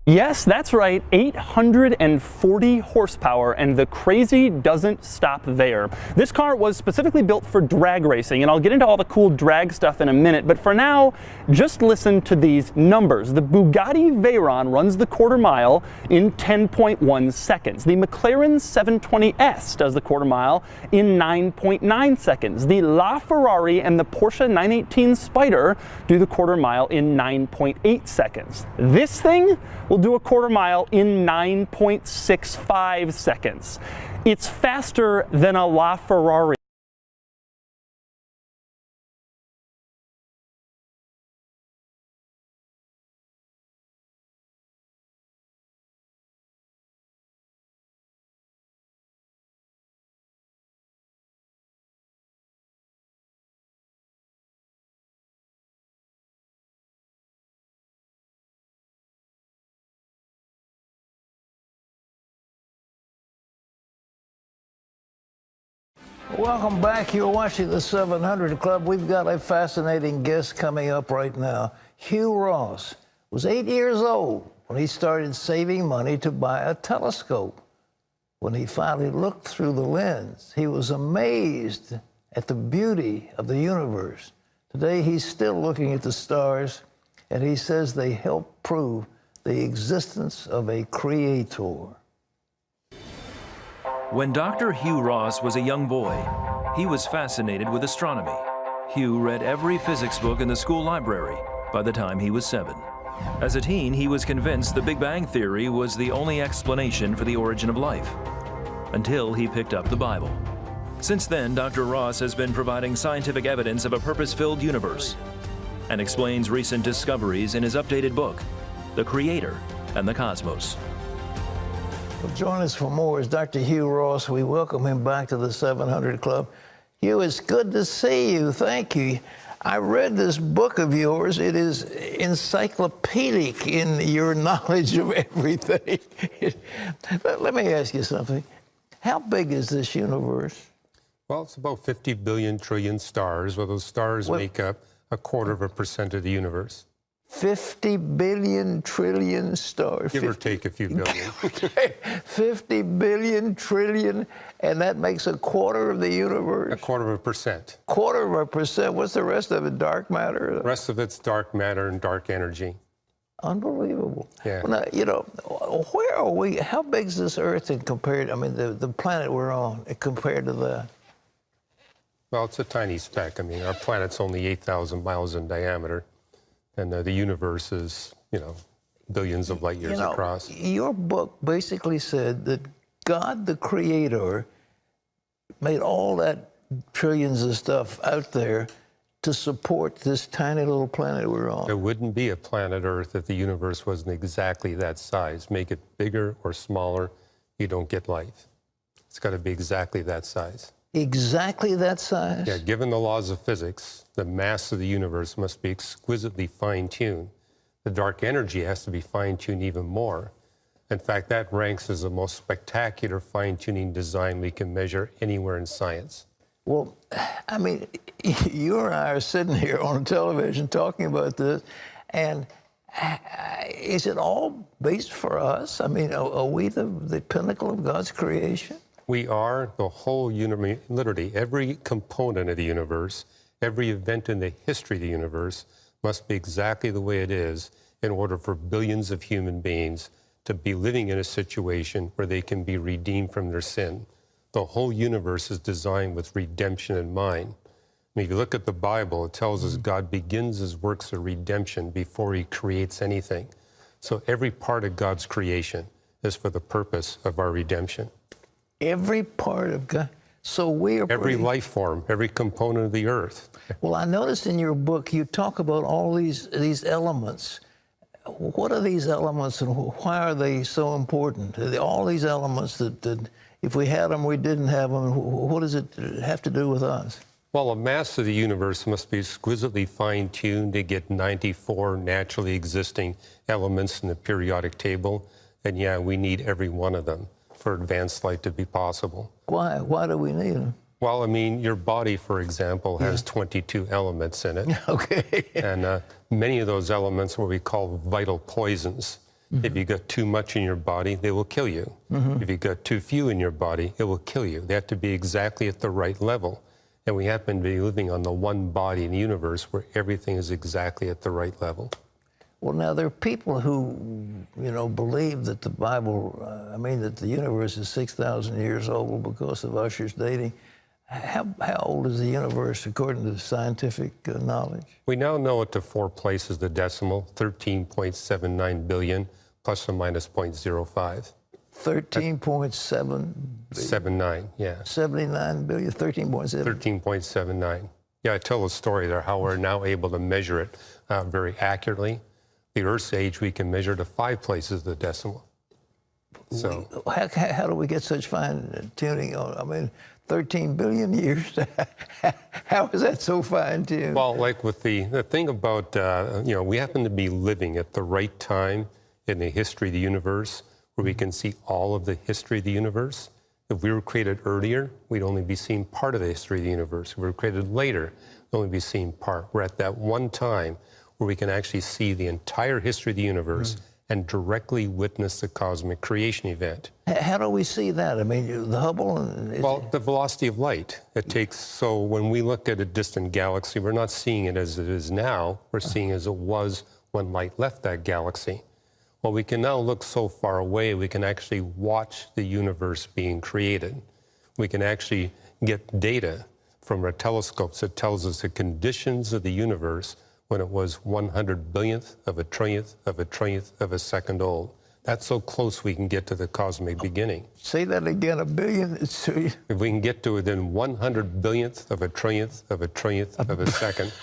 Yes, that's right, 840 horsepower, and the crazy doesn't stop there. This car was specifically built for drag racing, and I'll get into all the cool drag stuff in a minute, but for now, just listen to these numbers. The Bugatti Veyron runs the quarter mile in 10.1 seconds. The McLaren 720S does the quarter mile in 9.9 seconds. The LaFerrari and the Porsche 918 Spyder do the quarter mile in 9.8 seconds. This thing will do a quarter mile in 9.65 seconds. It's faster than a LaFerrari. Welcome back. You're watching the 700 Club. We've got a fascinating guest coming up right now. Hugh Ross was 8 years old when he started saving money to buy a telescope. When he finally looked through the lens, he was amazed at the beauty of the universe. Today, he's still looking at the stars, and he says they help prove the existence of a creator. When Dr. Hugh Ross was a young boy, he was fascinated with astronomy. Hugh read every physics book in the school library by the time he was 7. As a teen, he was convinced the Big Bang Theory was the only explanation for the origin of life, until he picked up the Bible. Since then, Dr. Ross has been providing scientific evidence of a purpose-filled universe and explains recent discoveries in his updated book, The Creator and the Cosmos. Well, join us for more is Dr. Hugh Ross. We welcome him back to the 700 Club. Hugh, it's good to see you. Thank you. I read this book of yours. It is encyclopedic in your knowledge of everything. Let me ask you something. How big is this universe? Well, it's about 50 billion trillion stars, where those stars make up 1/4% of the universe. 50 billion trillion stars. Give or take a few billion. 50 billion trillion, and that makes 1/4 of the universe? 1/4%. 1/4%. What's the rest of it, dark matter? The rest of it's dark matter and dark energy. Unbelievable. Yeah. Well, now, you know, where are we? How big is this Earth in compared, I mean, the planet we're on compared to that? Well, it's a tiny speck. I mean, our planet's only 8,000 miles in diameter. And the universe is, you know, billions of light years across. Your book basically said that God, the Creator, made all that trillions of stuff out there to support this tiny little planet we're on. There wouldn't be a planet Earth if the universe wasn't exactly that size. Make it bigger or smaller, you don't get life. It's got to be exactly that size. Exactly that size? Yeah, given the laws of physics, the mass of the universe must be exquisitely fine-tuned. The dark energy has to be fine-tuned even more. In fact, that ranks as the most spectacular fine-tuning design we can measure anywhere in science. Well, I mean, you and I are sitting here on television talking about this, and is it all based for us? I mean, are we the pinnacle of God's creation? We are the whole universe, literally every component of the universe, every event in the history of the universe must be exactly the way it is in order for billions of human beings to be living in a situation where they can be redeemed from their sin. The whole universe is designed with redemption in mind. I mean, if you look at the Bible, it tells us God begins his works of redemption before he creates anything. So every part of God's creation is for the purpose of our redemption. Every part of God. So we are every life form, every component of the earth. Well, I noticed in your book you talk about all these elements. What are these elements and why are they so important? All these elements that if we had them, we didn't have them, what does it have to do with us? Well, the mass of the universe must be exquisitely fine-tuned to get 94 naturally existing elements in the periodic table. And yeah, we need every one of them for advanced life to be possible. Why? Why do we need them? Well, I mean, your body, for example, has 22 elements in it. Okay. And many of those elements are what we call vital poisons. Mm-hmm. If you got too much in your body, they will kill you. Mm-hmm. If you got too few in your body, it will kill you. They have to be exactly at the right level. And we happen to be living on the one body in the universe where everything is exactly at the right level. Well, now, there are people who, you know, believe that the Bible, that the universe is 6,000 years old because of Usher's dating. How old is the universe according to scientific knowledge? We now know it to 4 places the decimal, 13.79 billion, plus or minus 0.05. 13.7? 79, yeah. 79 billion, 13.7? 13.79. Yeah, I tell a story there how we're now able to measure it very accurately. The Earth's age, we can measure to 5 places the decimal. So how do we get such fine tuning on? 13 billion years. How is that so fine-tuned? Well, like with the thing about, we happen to be living at the right time in the history of the universe where we can see all of the history of the universe. If we were created earlier, we'd only be seeing part of the history of the universe. If we were created later, we'd only be seeing part. We're at that one time where we can actually see the entire history of the universe and directly witness the cosmic creation event. How do we see that? The Hubble? Well, the velocity of light. So when we look at a distant galaxy, we're not seeing it as it is now. We're seeing it as it was when light left that galaxy. Well, we can now look so far away, we can actually watch the universe being created. We can actually get data from our telescopes that tells us the conditions of the universe when it was 100 billionth of a trillionth of a trillionth of a second old. That's so close we can get to the cosmic beginning. Say that again, a billion? If we can get to within 100 billionth of a trillionth of a trillionth of a second.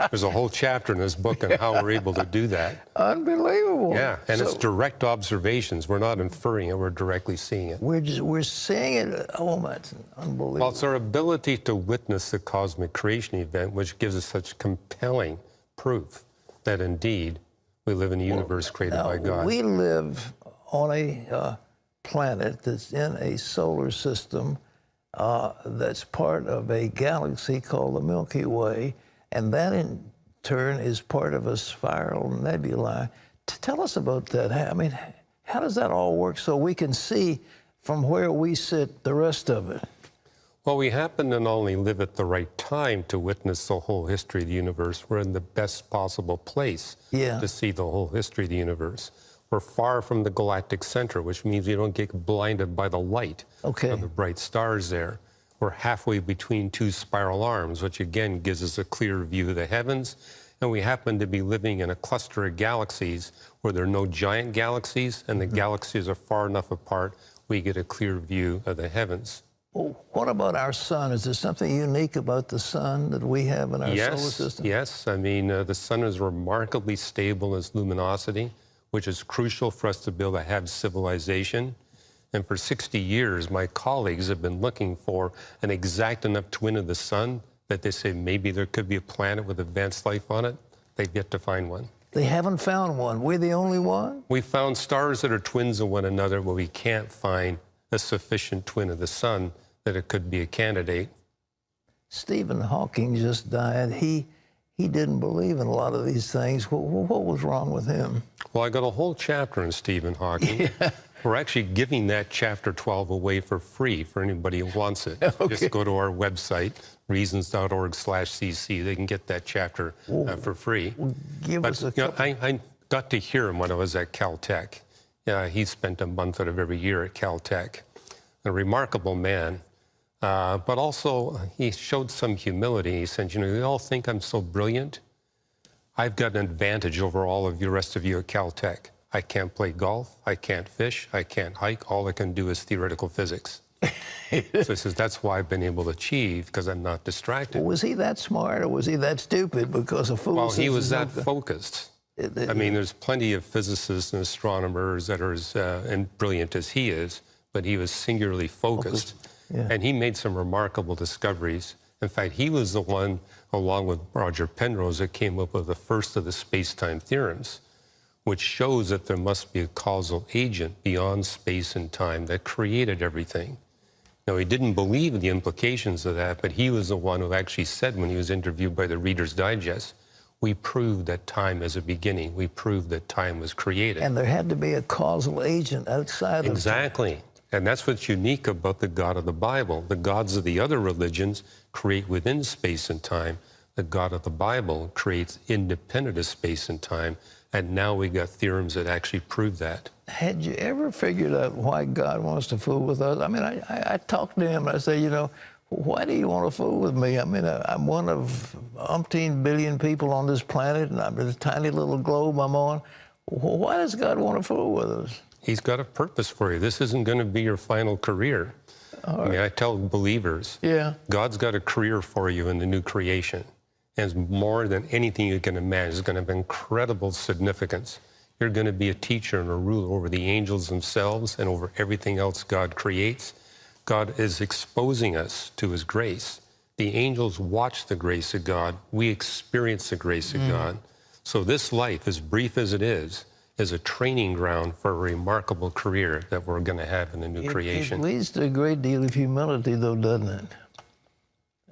There's a whole chapter in this book on how we're able to do that. Unbelievable. Yeah, and it's direct observations. We're not inferring it, we're directly seeing it. We're seeing it. Oh, that's unbelievable. Well, it's our ability to witness the cosmic creation event which gives us such compelling proof that indeed we live in a universe created by God. We live on a planet that's in a solar system that's part of a galaxy called the Milky Way. And that, in turn, is part of a spiral nebulae. Tell us about that. How does that all work so we can see from where we sit the rest of it? Well, we happen to not only live at the right time to witness the whole history of the universe, we're in the best possible place to see the whole history of the universe. We're far from the galactic center, which means we don't get blinded by the light of the bright stars there. We're halfway between 2 spiral arms, which again gives us a clear view of the heavens. And we happen to be living in a cluster of galaxies where there are no giant galaxies and the galaxies are far enough apart, we get a clear view of the heavens. Well, what about our sun? Is there something unique about the sun that we have in our solar system? Yes. The sun is remarkably stable in its luminosity, which is crucial for us to be able to have civilization. And for 60 years, my colleagues have been looking for an exact enough twin of the sun that they say maybe there could be a planet with advanced life on it. They've yet to find one. They haven't found one. We're the only one? We found stars that are twins of one another, but we can't find a sufficient twin of the sun that it could be a candidate. Stephen Hawking just died. He didn't believe in a lot of these things. What was wrong with him? Well, I got a whole chapter on Stephen Hawking. We're actually giving that chapter 12 away for free for anybody who wants it. Just go to our website, reasons.org/cc. They can get that chapter for free. I got to hear him when I was at Caltech. He spent a month out of every year at Caltech. A remarkable man, but also he showed some humility. He said, you all think I'm so brilliant. I've got an advantage over all of the rest of you at Caltech. I can't play golf, I can't fish, I can't hike. All I can do is theoretical physics. So he says, that's why I've been able to achieve, because I'm not distracted. Well, was he that smart or was he that stupid because of fools? Well, he was that focused. I mean, there's plenty of physicists and astronomers that are as brilliant as he is, but he was singularly focused. Yeah. And he made some remarkable discoveries. In fact, he was the one, along with Roger Penrose, that came up with the first of the space-time theorems, which shows that there must be a causal agent beyond space and time that created everything. Now, he didn't believe in the implications of that, but he was the one who actually said, when he was interviewed by the Reader's Digest, we proved that time is a beginning. We proved that time was created. And there had to be a causal agent outside of Exactly. And that's what's unique about the God of the Bible. The gods of the other religions create within space and time. The God of the Bible creates independent of space and time. And now we got theorems that actually prove that. Had you ever figured out why God wants to fool with us? I mean, I talked to him and I say, you know, why do you want to fool with me? I mean, I'm one of umpteen billion people on this planet, and I'm this tiny little globe I'm on. Why does God want to fool with us? He's got a purpose for you. This isn't going to be your final career. I mean, I tell believers, God's got a career for you in the new creation. And it's more than anything you can imagine. It's going to have incredible significance. You're going to be a teacher and a ruler over the angels themselves and over everything else God creates. God is exposing us to his grace. The angels watch the grace of God. We experience the grace of God. So this life, as brief as it is a training ground for a remarkable career that we're going to have in the new creation. It leads to a great deal of humility, though, doesn't it?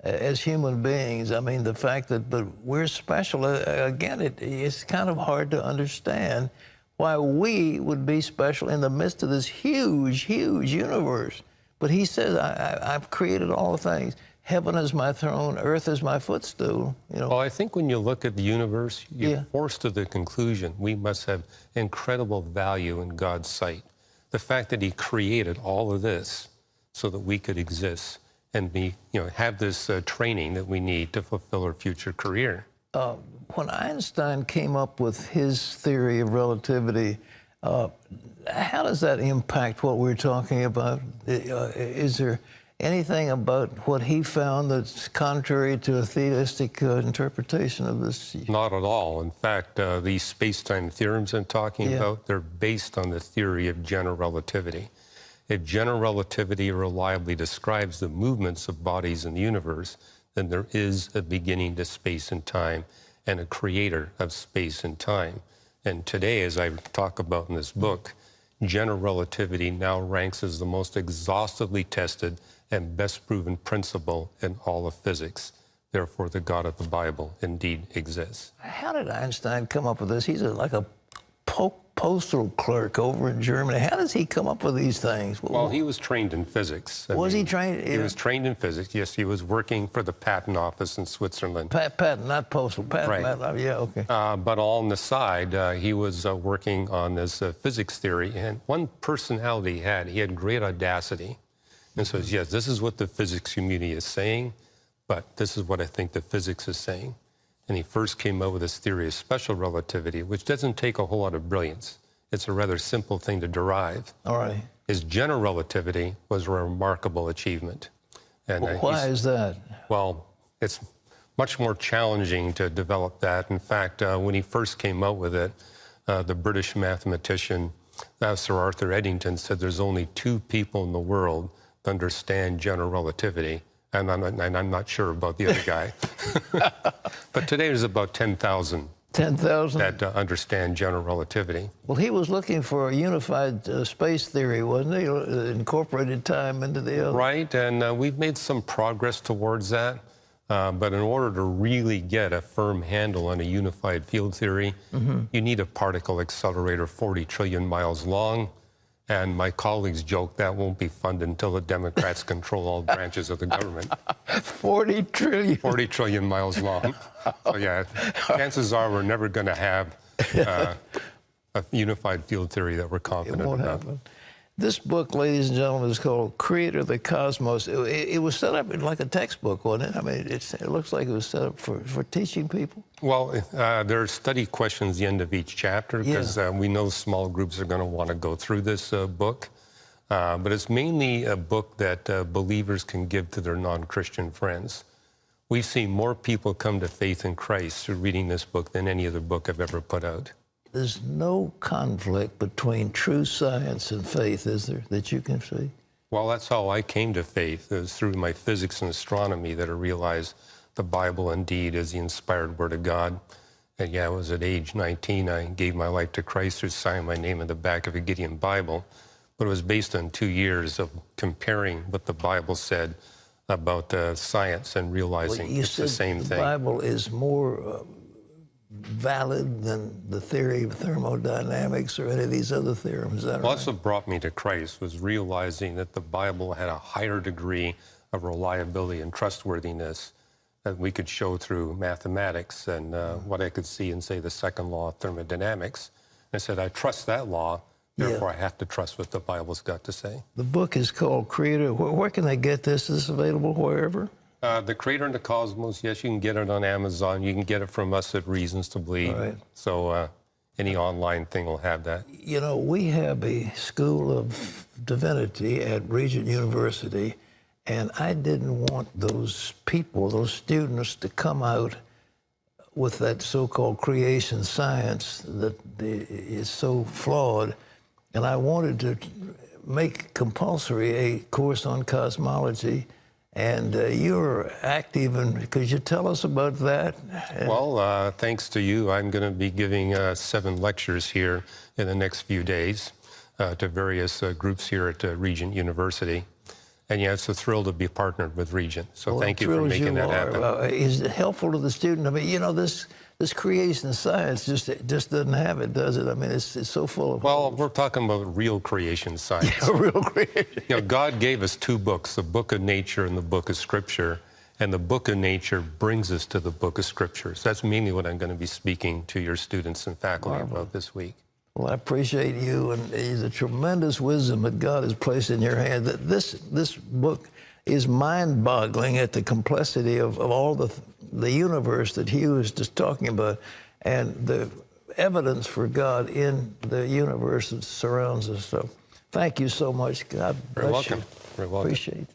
As human beings, I mean, the fact that we're special, again, it's kind of hard to understand why we would be special in the midst of this huge, huge universe. But he says, I've created all things. Heaven is my throne, earth is my footstool. You know. Well, I think when you look at the universe, you're forced to the conclusion we must have incredible value in God's sight. The fact that he created all of this so that we could exist and be, have this training that we need to fulfill our future career. When Einstein came up with his theory of relativity, how does that impact what we're talking about? Is there anything about what he found that's contrary to a theistic interpretation of this? Not at all. In fact, these space-time theorems I'm talking about, they're based on the theory of general relativity. If general relativity reliably describes the movements of bodies in the universe, then there is a beginning to space and time and a creator of space and time. And today, as I talk about in this book, general relativity now ranks as the most exhaustively tested and best proven principle in all of physics. Therefore, the God of the Bible indeed exists. How did Einstein come up with this? He's like a postal clerk over in Germany. How does he come up with these things? Well, he was trained in physics. He trained? He was trained in physics. Yes, he was working for the patent office in Switzerland. Patent, not postal. Patent. Right. Yeah, okay. But on the side, he was working on this physics theory. And one personality he had great audacity. And so, yes, this is what the physics community is saying, but this is what I think the physics is saying. And he first came up with this theory of special relativity, which doesn't take a whole lot of brilliance. It's a rather simple thing to derive. All right. His general relativity was a remarkable achievement. And why is that? Well, it's much more challenging to develop that. In fact, when he first came out with it, the British mathematician Sir Arthur Eddington said there's only 2 people in the world that understand general relativity. And I'm not sure about the other guy. But today there's about 10,000. 10,000? That understand general relativity. Well, he was looking for a unified space theory, wasn't he? Incorporated time into the other. Right, and we've made some progress towards that. But in order to really get a firm handle on a unified field theory, you need a particle accelerator 40 trillion miles long. And my colleagues joke that won't be funded until the Democrats control all branches of the government. 40 trillion. 40 trillion miles long. So yeah, chances are we're never going to have a unified field theory that we're confident about. Happen. This book, ladies and gentlemen, is called Creator of the Cosmos. It was set up like a textbook, wasn't it? I mean, it looks like it was set up for teaching people. Well, there are study questions at the end of each chapter because we know small groups are going to want to go through this book. But it's mainly a book that believers can give to their non-Christian friends. We've seen more people come to faith in Christ through reading this book than any other book I've ever put out. There's no conflict between true science and faith, is there, that you can see? Well, that's how I came to faith. It was through my physics and astronomy that I realized the Bible indeed is the inspired Word of God. And yeah, I was at age 19, I gave my life to Christ, who signed my name in the back of a Gideon Bible. But it was based on 2 years of comparing what the Bible said about science and realizing it's the same thing. The Bible is more valid than the theory of thermodynamics or any of these other theorems. Is that right? Well, that's what brought me to Christ, was realizing that the Bible had a higher degree of reliability and trustworthiness that we could show through mathematics and what I could see in, say, the second law of thermodynamics. I said, I trust that law, therefore I have to trust what the Bible's got to say. The book is called Creator. Where can they get this? Is this available wherever? The Creator and the Cosmos, yes, you can get it on Amazon. You can get it from us at Reasons to Believe. Right. So any online thing will have that. You know, we have a School of Divinity at Regent University, and I didn't want those people, those students, to come out with that so-called creation science that is so flawed. And I wanted to make compulsory a course on cosmology. And you're active, and could you tell us about that? Well, thanks to you, I'm going to be giving 7 lectures here in the next few days to various groups here at Regent University. And yeah, it's a thrill to be partnered with Regent. So thank you for making that happen. Is it helpful to the student? I mean, you know, this creation science just doesn't have it, does it? I mean, it's so full of... Well, we're talking about real creation science. Yeah, real creation. You know, God gave us 2 books, the Book of Nature and the Book of Scripture. And the Book of Nature brings us to the Book of Scripture. So that's mainly what I'm going to be speaking to your students and faculty about this week. Well, I appreciate you and the tremendous wisdom that God has placed in your hand. That this book is mind-boggling at the complexity of all the universe that Hugh is just talking about, and the evidence for God in the universe that surrounds us. So thank you so much. God bless you. Welcome. Very welcome. Appreciate it.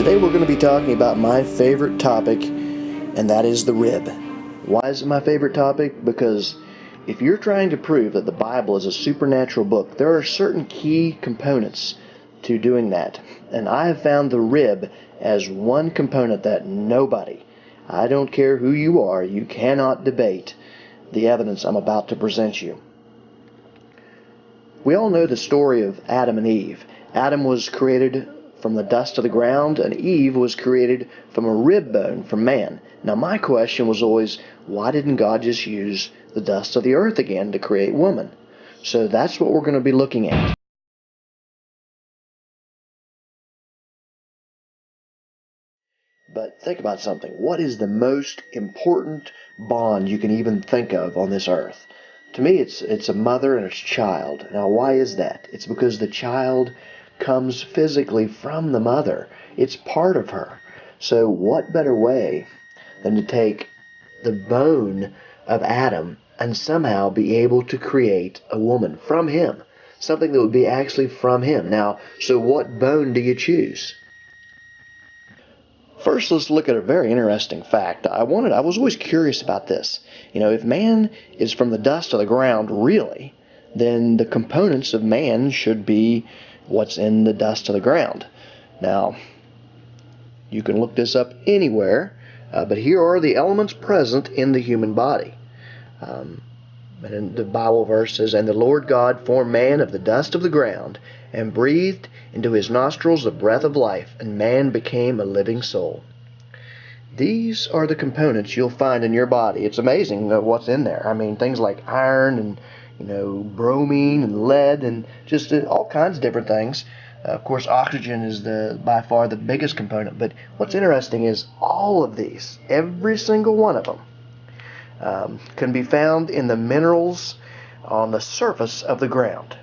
Today we're going to be talking about my favorite topic, and that is the rib. Why is it my favorite topic? Because if you're trying to prove that the Bible is a supernatural book, there are certain key components to doing that. And I have found the rib as one component that nobody, I don't care who you are, you cannot debate the evidence I'm about to present you. We all know the story of Adam and Eve. Adam was created from the dust of the ground, and Eve was created from a rib bone from man. Now my question was always, why didn't God just use the dust of the earth again to create woman? So that's what we're going to be looking at. But think about something. What is the most important bond you can even think of on this earth? To me, it's a mother and its child. Now why is that? It's because the child comes physically from the mother. It's part of her. So what better way than to take the bone of Adam and somehow be able to create a woman from him, something that would be actually from him. Now, so what bone do you choose? First, let's look at a very interesting fact. I was always curious about this. You know, if man is from the dust of the ground, really, then the components of man should be what's in the dust of the ground. Now, you can look this up anywhere, but here are the elements present in the human body. And in the Bible verse says, "And the Lord God formed man of the dust of the ground, and breathed into his nostrils the breath of life, and man became a living soul." These are the components you'll find in your body. It's amazing what's in there. I mean, things like iron and bromine and lead and just all kinds of different things. Of course, oxygen is by far the biggest component. But what's interesting is all of these, every single one of them, can be found in the minerals on the surface of the ground.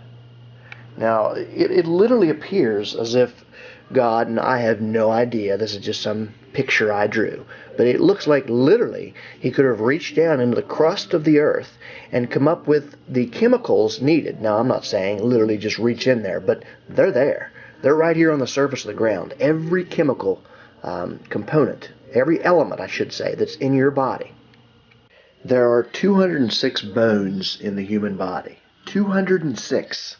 Now, it literally appears as if God, and I have no idea, this is just some picture I drew, but it looks like literally he could have reached down into the crust of the earth and come up with the chemicals needed. Now, I'm not saying literally just reach in there, but they're there. They're right here on the surface of the ground. Every chemical component, every element, I should say, that's in your body. There are 206 bones in the human body. 206.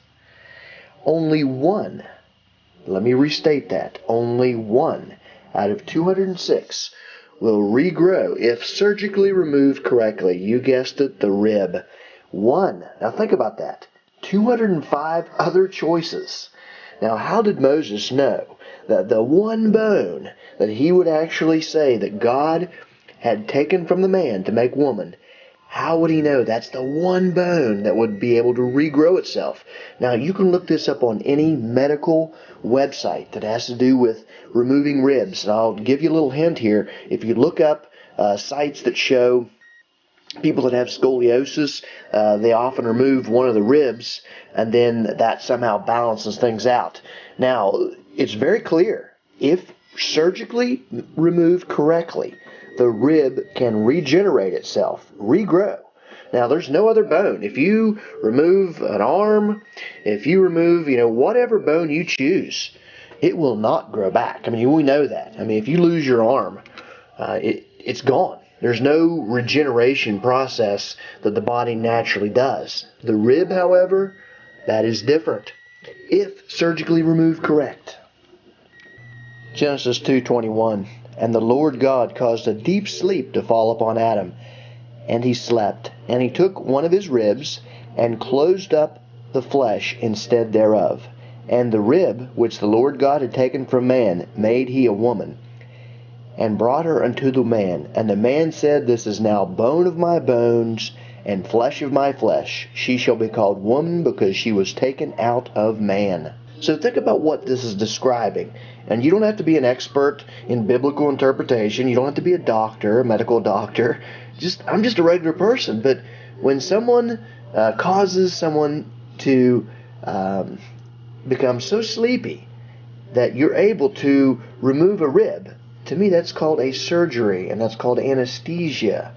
Only one, let me restate that, only one out of 206 will regrow if surgically removed correctly. You guessed it, the rib. One. Now think about that. 205 other choices. Now how did Moses know that the one bone that he would actually say that God had taken from the man to make woman, how would he know that's the one bone that would be able to regrow itself? Now, you can look this up on any medical website that has to do with removing ribs. And I'll give you a little hint here. If you look up sites that show people that have scoliosis, they often remove one of the ribs, and then that somehow balances things out. Now, it's very clear. If surgically removed correctly, the rib can regenerate itself, regrow. Now, there's no other bone. If you remove an arm, if you remove, whatever bone you choose, it will not grow back. I mean, we know that. I mean, if you lose your arm, it's gone. There's no regeneration process that the body naturally does. The rib, however, that is different, if surgically removed correct. Genesis 2:21. "And the Lord God caused a deep sleep to fall upon Adam, and he slept. And he took one of his ribs, and closed up the flesh instead thereof. And the rib which the Lord God had taken from man made he a woman, and brought her unto the man. And the man said, This is now bone of my bones, and flesh of my flesh. She shall be called woman, because she was taken out of man." So think about what this is describing. And you don't have to be an expert in biblical interpretation. You don't have to be a doctor, a medical doctor. I'm just a regular person. But when someone causes someone to become so sleepy that you're able to remove a rib, to me that's called a surgery, and that's called anesthesia.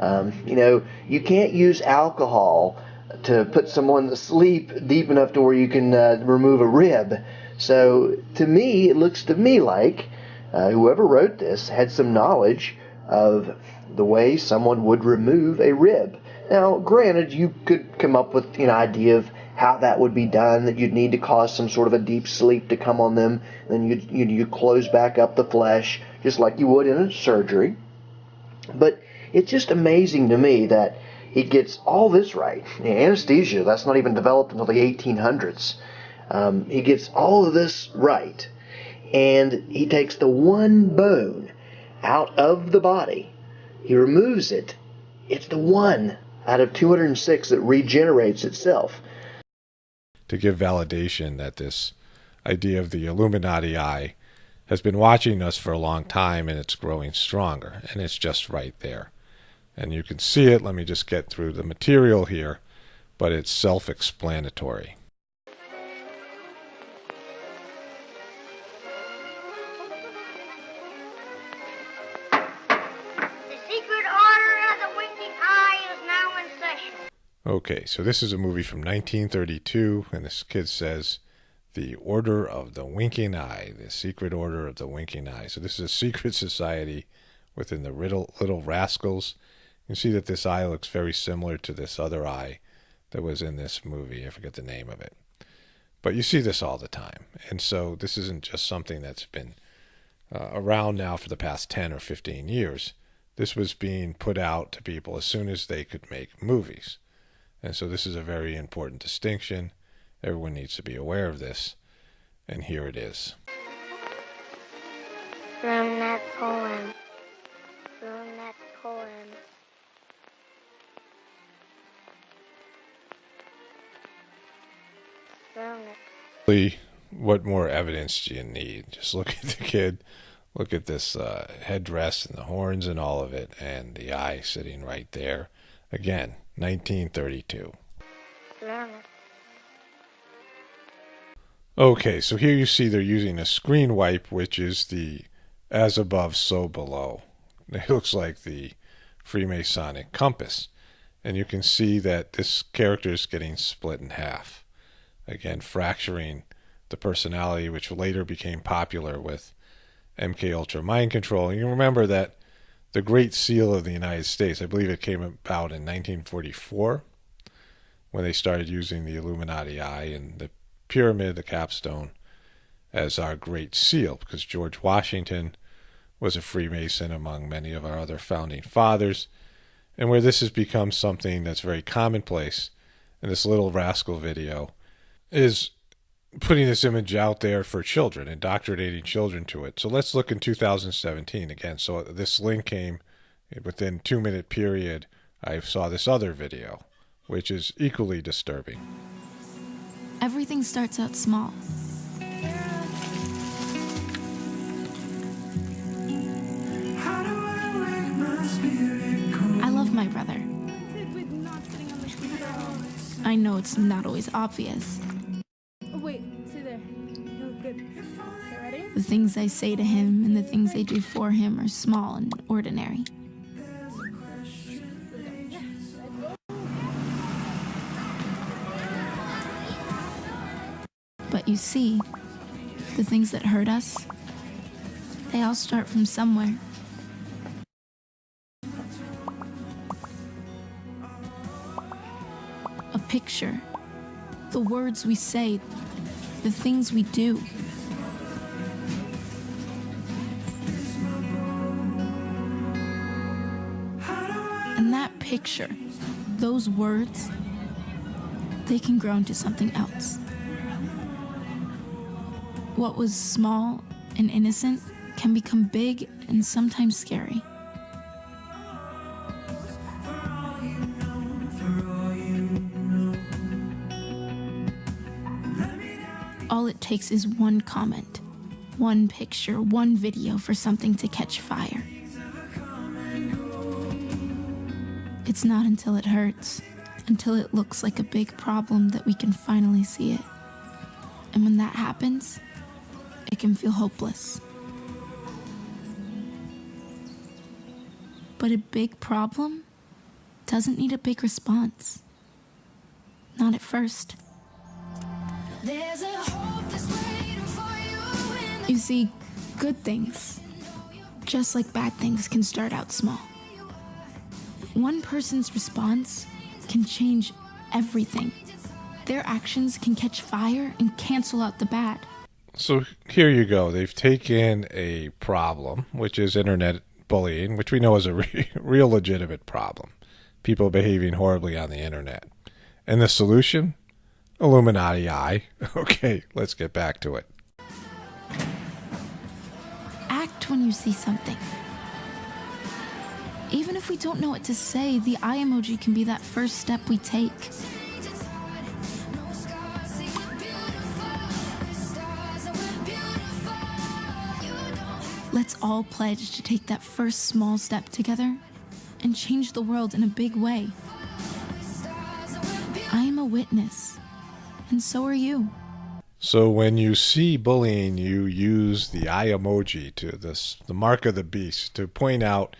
You can't use alcohol to put someone to sleep deep enough to where you can remove a rib. So to me, it looks to me like whoever wrote this had some knowledge of the way someone would remove a rib. Now, granted, you could come up with an idea of how that would be done, that you'd need to cause some sort of a deep sleep to come on them, then you'd close back up the flesh, just like you would in a surgery. But it's just amazing to me that he gets all this right. Anesthesia, that's not even developed until the 1800s. He gets all of this right, and he takes the one bone out of the body. He removes it. It's the one out of 206 that regenerates itself. To give validation that this idea of the Illuminati eye has been watching us for a long time, and it's growing stronger, and it's just right there. And you can see it. Let me just get through the material here, but it's self-explanatory. Okay, so this is a movie from 1932, and this kid says, the Order of the Winking Eye, the Secret Order of the Winking Eye. So this is a secret society within the Little Rascals. You can see that this eye looks very similar to this other eye that was in this movie. I forget the name of it. But you see this all the time. And so this isn't just something that's been around now for the past 10 or 15 years. This was being put out to people as soon as they could make movies. And so this is a very important distinction. Everyone needs to be aware of this. And here it is. From that poem. From that poem. From it. What more evidence do you need? Just look at the kid. Look at this headdress and the horns and all of it. And the eye sitting right there. Again, 1932. Okay, so here you see they're using a screen wipe, which is the as above, so below. It looks like the Freemasonic compass. And you can see that this character is getting split in half. Again, fracturing the personality, which later became popular with MK Ultra mind control. And you remember that the Great Seal of the United States, I believe it came about in 1944, when they started using the Illuminati eye and the pyramid, the capstone, as our Great Seal, because George Washington was a Freemason among many of our other founding fathers, and where this has become something that's very commonplace. And this Little Rascal video is putting this image out there for children, indoctrinating children to it. So let's look in 2017 again. So this link came within 2-minute period. I saw this other video, which is equally disturbing. Everything starts out small. I love my brother. I know it's not always obvious. Oh, wait, stay there. You look good. Okay, ready? The things I say to him and the things I do for him are small and ordinary. But you see, the things that hurt us, they all start from somewhere. A picture, the words we say, the things we do. And that picture, those words, they can grow into something else. What was small and innocent can become big and sometimes scary. All it takes is one comment, one picture, one video for something to catch fire. It's not until it hurts, until it looks like a big problem that we can finally see it. And when that happens, it can feel hopeless. But a big problem doesn't need a big response. Not at first. You see, Good things, just like bad things, can start out small. One person's response can change everything. Their actions can catch fire and cancel out the bad. So here you go. They've taken a problem, which is internet bullying, which we know is a real legitimate problem. People behaving horribly on the internet. And the solution? Illuminati eye. Okay, let's get back to it. Act when you see something. Even if we don't know what to say, the eye emoji can be that first step we take. Let's all pledge to take that first small step together and change the world in a big way. I am a witness, and so are you. So when you see bullying, you use the eye emoji, the mark of the beast, to point out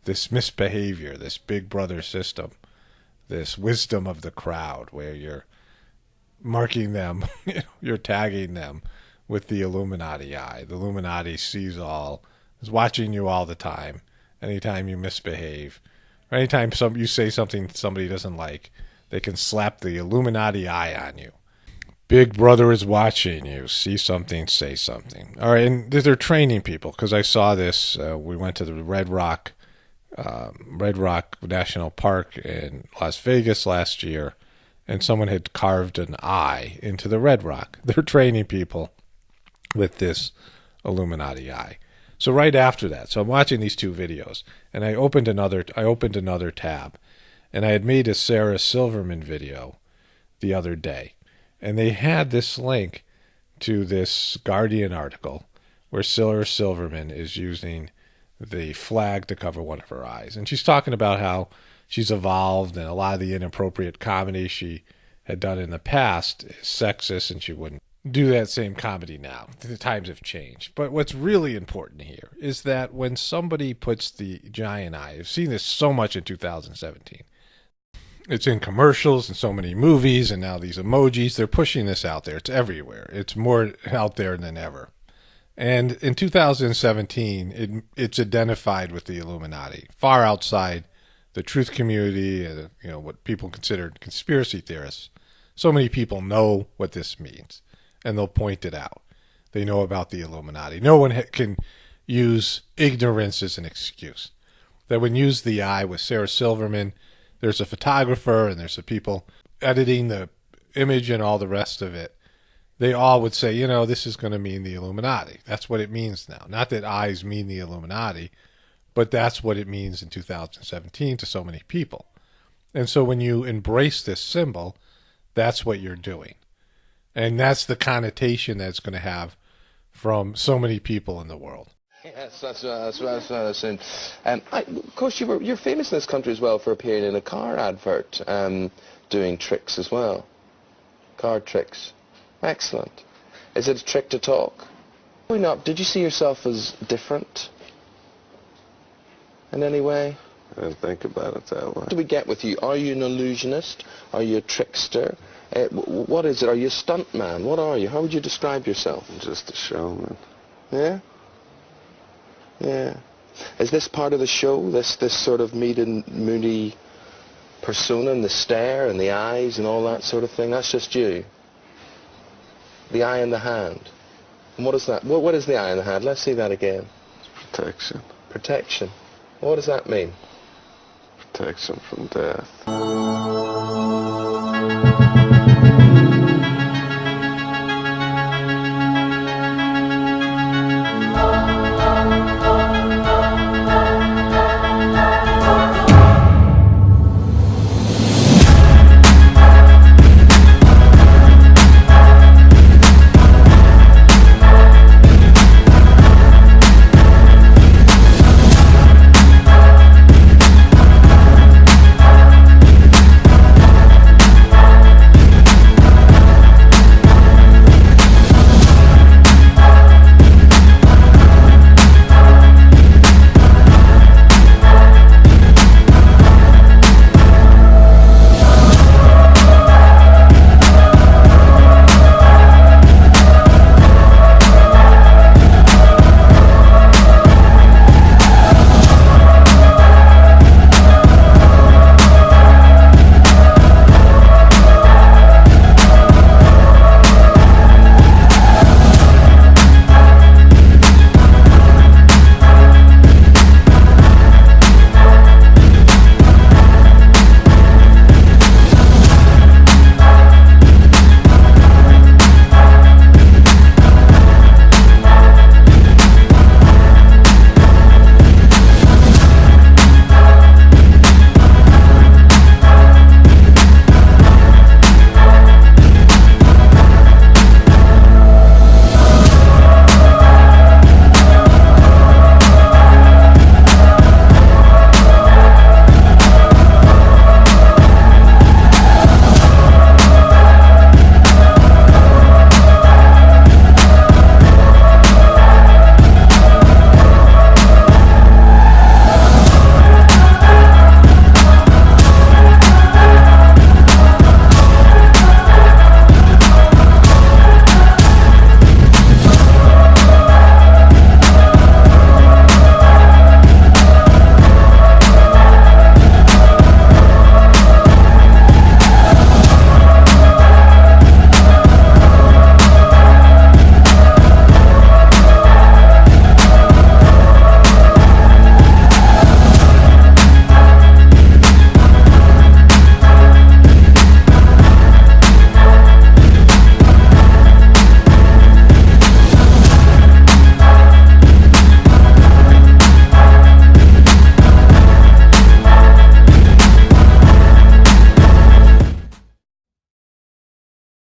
this misbehavior, this big brother system, this wisdom of the crowd, where you're marking them, you're tagging them with the Illuminati eye. The Illuminati sees all, is watching you all the time. Anytime you misbehave, or anytime you say something somebody doesn't like, they can slap the Illuminati eye on you. Big brother is watching you. See something, say something. All right, and they're training people, because I saw this. We went to the Red Rock National Park in Las Vegas last year, and someone had carved an eye into the Red Rock. They're training people with this Illuminati eye. So right after that, so I'm watching these two videos, and I opened another tab, and I had made a Sarah Silverman video the other day, and they had this link to this Guardian article where Sarah Silverman is using the flag to cover one of her eyes, and she's talking about how she's evolved, and a lot of the inappropriate comedy she had done in the past is sexist, and she wouldn't do that same comedy now. The times have changed. But what's really important here is that when somebody puts the giant eye, I've seen this so much in 2017. It's in commercials and so many movies, and now these emojis, they're pushing this out there. It's everywhere. It's more out there than ever. And in 2017, it's identified with the Illuminati, far outside the truth community, what people consider conspiracy theorists. So many people know what this means, and they'll point it out. They know about the Illuminati. No one can use ignorance as an excuse. They would use the eye with Sarah Silverman. There's a photographer, and there's the people editing the image and all the rest of it. They all would say, this is going to mean the Illuminati. That's what it means now. Not that eyes mean the Illuminati, but that's what it means in 2017 to so many people. And so when you embrace this symbol, that's what you're doing. And that's the connotation that's going to have from so many people in the world. Yes, that's what I was saying. Of course, you're famous in this country as well for appearing in a car advert, doing tricks as well. Car tricks. Excellent. Is it a trick to talk? Growing up, did you see yourself as different in any way? I didn't think about it that way. What do we get with you? Are you an illusionist? Are you a trickster? What is it? Are you a stuntman? What are you? How would you describe yourself? I'm just a showman. Yeah? Yeah. Is this part of the show? This sort of moody persona, and the stare and the eyes and all that sort of thing? That's just you? The eye in the hand. And what is that? What is the eye in the hand? Let's see that again. Protection. Protection. What does that mean? Protection from death.